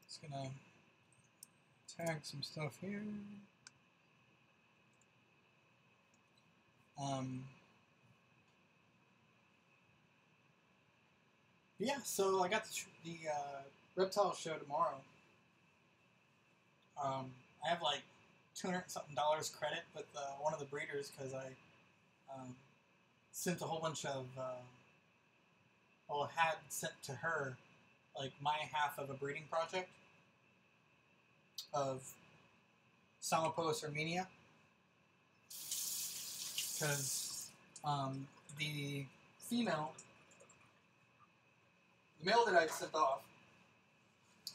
Just gonna tag some stuff here. Yeah, so I got the reptile show tomorrow. I have like $200 something credit with one of the breeders because I sent a whole bunch of had sent to her like my half of a breeding project of Salmopus armenia, because the male that I sent off,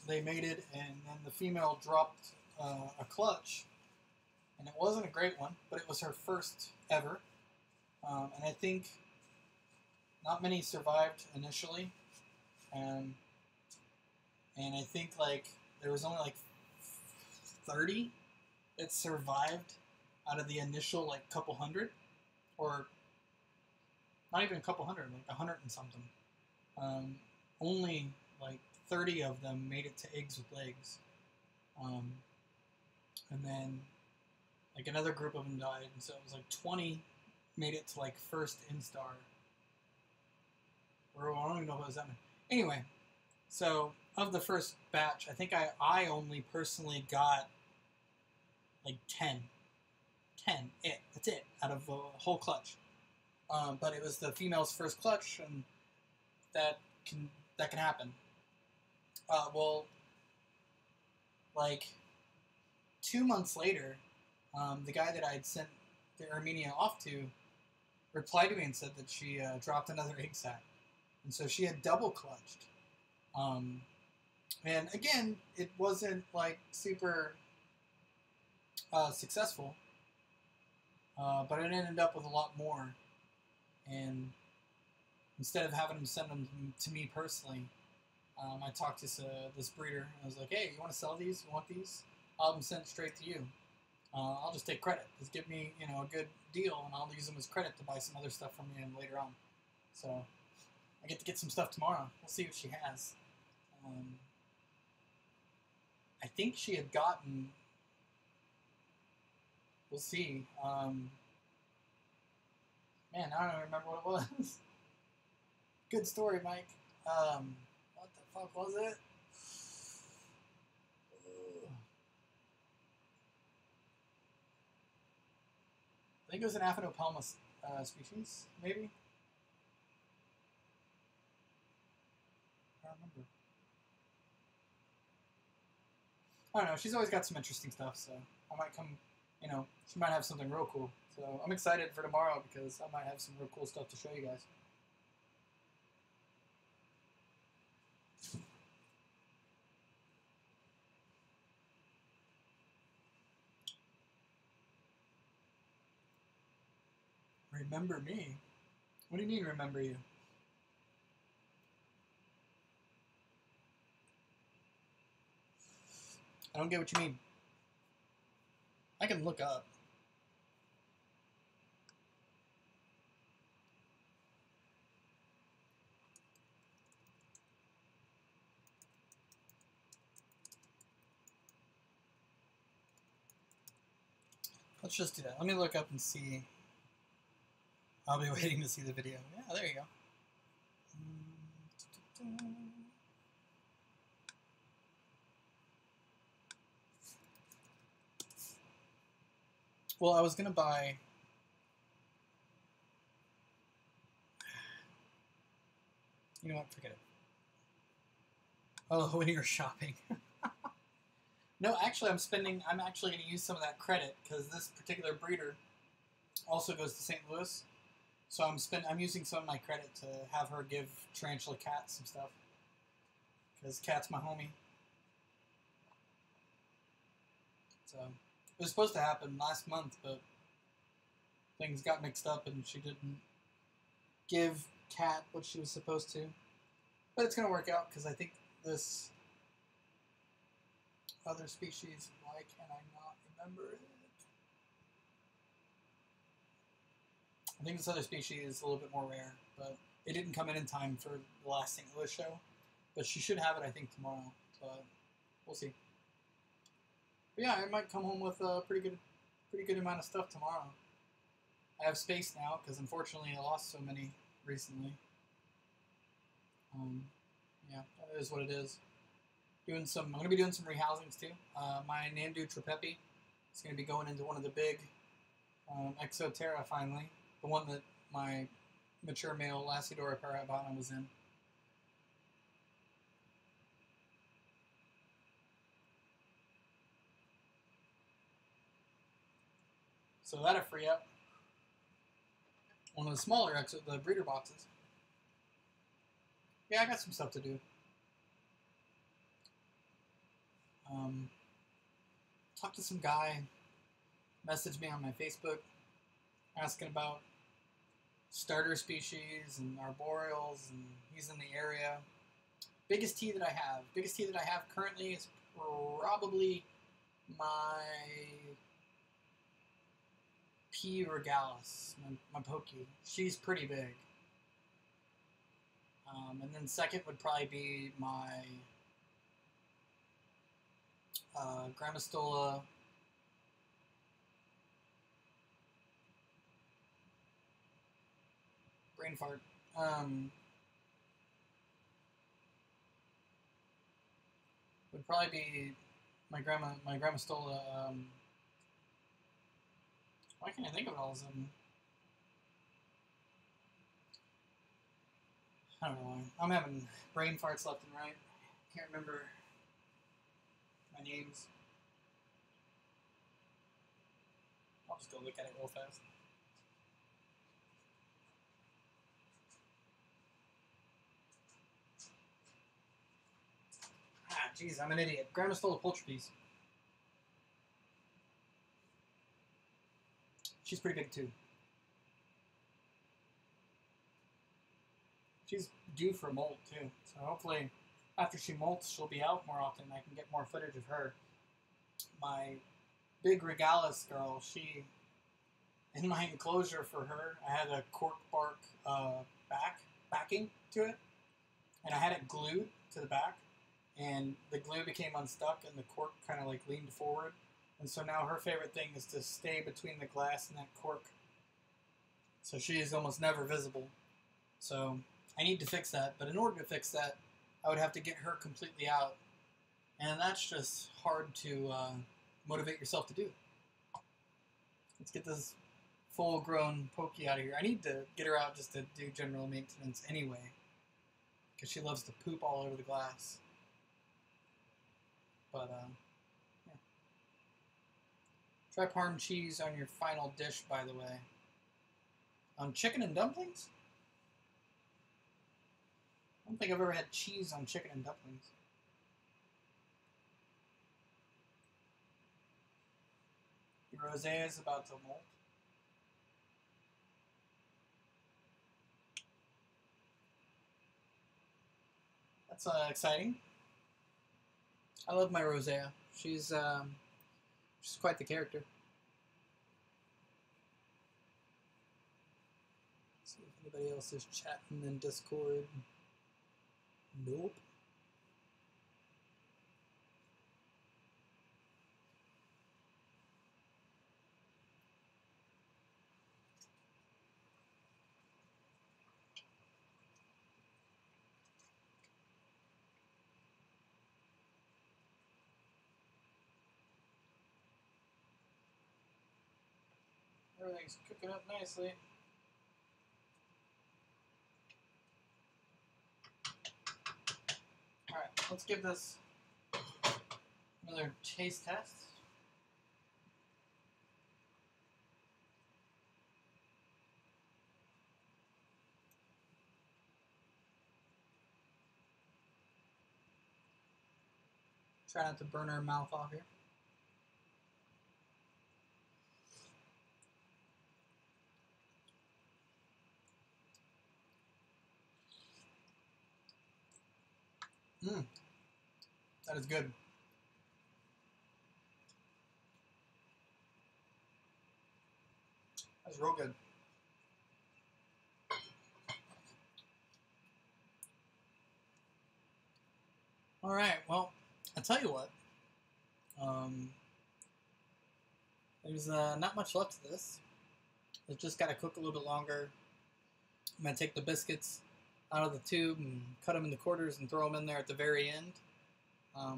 they mated, and then the female dropped a clutch, and it wasn't a great one, but it was her first ever, and I think not many survived initially, and I think like there was only like 30 that survived out of the initial like couple hundred, or not even a couple hundred, like 100 and something. Only like 30 of them made it to eggs with legs, and then like another group of them died, and so it was like 20 made it to like first instar, or I don't even know what was that. Anyway, so of the first batch, I think I only personally got like 10, that's it, out of a whole clutch. But it was the female's first clutch, and that can happen. Well, like 2 months later, the guy that I had sent the Armenia off to replied to me and said that she dropped another egg sac, and so she had double clutched. And again, it wasn't like super successful, but it ended up with a lot more. And instead of having him send them to me personally, I talked to this breeder. I was like, "Hey, you want to sell these? You want these? I'll have them sent straight to you. I'll just take credit. Just give me, a good deal, and I'll use them as credit to buy some other stuff from you later on." So I get some stuff tomorrow. We'll see what she has. I think she had gotten. We'll see. Man, I don't even remember what it was. Good story, Mike. What the fuck was it? I think it was an Aphanopelma species, maybe? I don't remember. I don't know. She's always got some interesting stuff, so I might come, she might have something real cool. So I'm excited for tomorrow because I might have some real cool stuff to show you guys. Remember me? What do you mean, remember you? I don't get what you mean. I can look up. Let's just do that. Let me look up and see. I'll be waiting to see the video. Yeah, there you go. Well, I was gonna buy. You know what? Forget it. Oh, when you're shopping. No, actually, I'm actually going to use some of that credit because this particular breeder also goes to St. Louis. So I'm using some of my credit to have her give Tarantula Cat some stuff because Cat's my homie. So it was supposed to happen last month, but things got mixed up and she didn't give Cat what she was supposed to. But it's going to work out because I think this other species, why can I not remember it? I think this other species is a little bit more rare, but it didn't come in time for the last St. Louis show. But she should have it, I think, tomorrow. But we'll see. But yeah, I might come home with a pretty good amount of stuff tomorrow. I have space now because unfortunately I lost so many recently. Yeah, that is what it is. I'm going to be doing some rehousings too. My Nandu Trapepi is going to be going into one of the big Exoterra finally. The one that my mature male Lacidora parabana was in. So that'll free up one of the smaller the breeder boxes. Yeah, I got some stuff to do. Talked to some guy, messaged me on my Facebook, asking about starter species and arboreals, and he's in the area. Biggest tea that I have currently is probably my P. regalis, my Pokey. She's pretty big. And then second would probably be my Grammostola brain fart. Would probably be my Grammostola. Why can't I think of it all of a sudden? I don't know why. I'm having brain farts left and right. Can't remember my names. I'll just go look at it real fast. Ah, jeez, I'm an idiot. Grammostola pulchripes. She's pretty big too. She's due for a molt too, so hopefully after she molts she'll be out more often and I can get more footage of her. My big regalis girl, she, in my enclosure for her, I had a cork bark backing to it, and I had it glued to the back, and the glue became unstuck and the cork kind of like leaned forward, and so now her favorite thing is to stay between the glass and that cork, so she is almost never visible. So I need to fix that, but in order to fix that I would have to get her completely out, and that's just hard to motivate yourself to do. Let's get this full-grown Pokey out of here. I need to get her out just to do general maintenance anyway, because she loves to poop all over the glass. But, yeah. Try parm cheese on your final dish, by the way. On chicken and dumplings? I don't think I've ever had cheese on chicken and dumplings. The rosé is about to molt. That's exciting. I love my Rosea. She's quite the character. See if anybody else is chatting in Discord. Nope. Everything's cooking up nicely. Alright, let's give this another taste test. Try not to burn our mouth off here. That is good. That's real good. All right, well, I'll tell you what. There's not much left to this. It's just got to cook a little bit longer. I'm going to take the biscuits out of the tube and cut them into quarters and throw them in there at the very end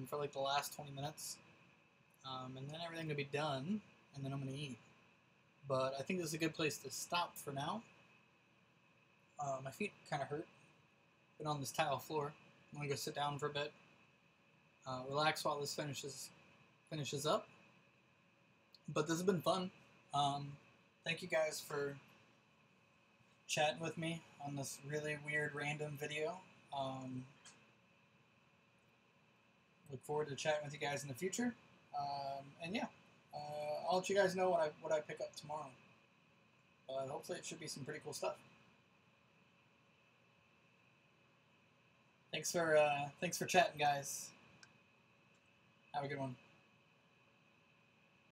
for like the last 20 minutes. And then everything will be done, and then I'm going to eat. But I think this is a good place to stop for now. My feet kind of hurt. Been on this tile floor. I'm going to go sit down for a bit. Relax while this finishes up. But this has been fun. Thank you guys for chatting with me on this really weird random video. Look forward to chatting with you guys in the future. And yeah, I'll let you guys know what I pick up tomorrow. But hopefully it should be some pretty cool stuff. Thanks for chatting, guys. Have a good one.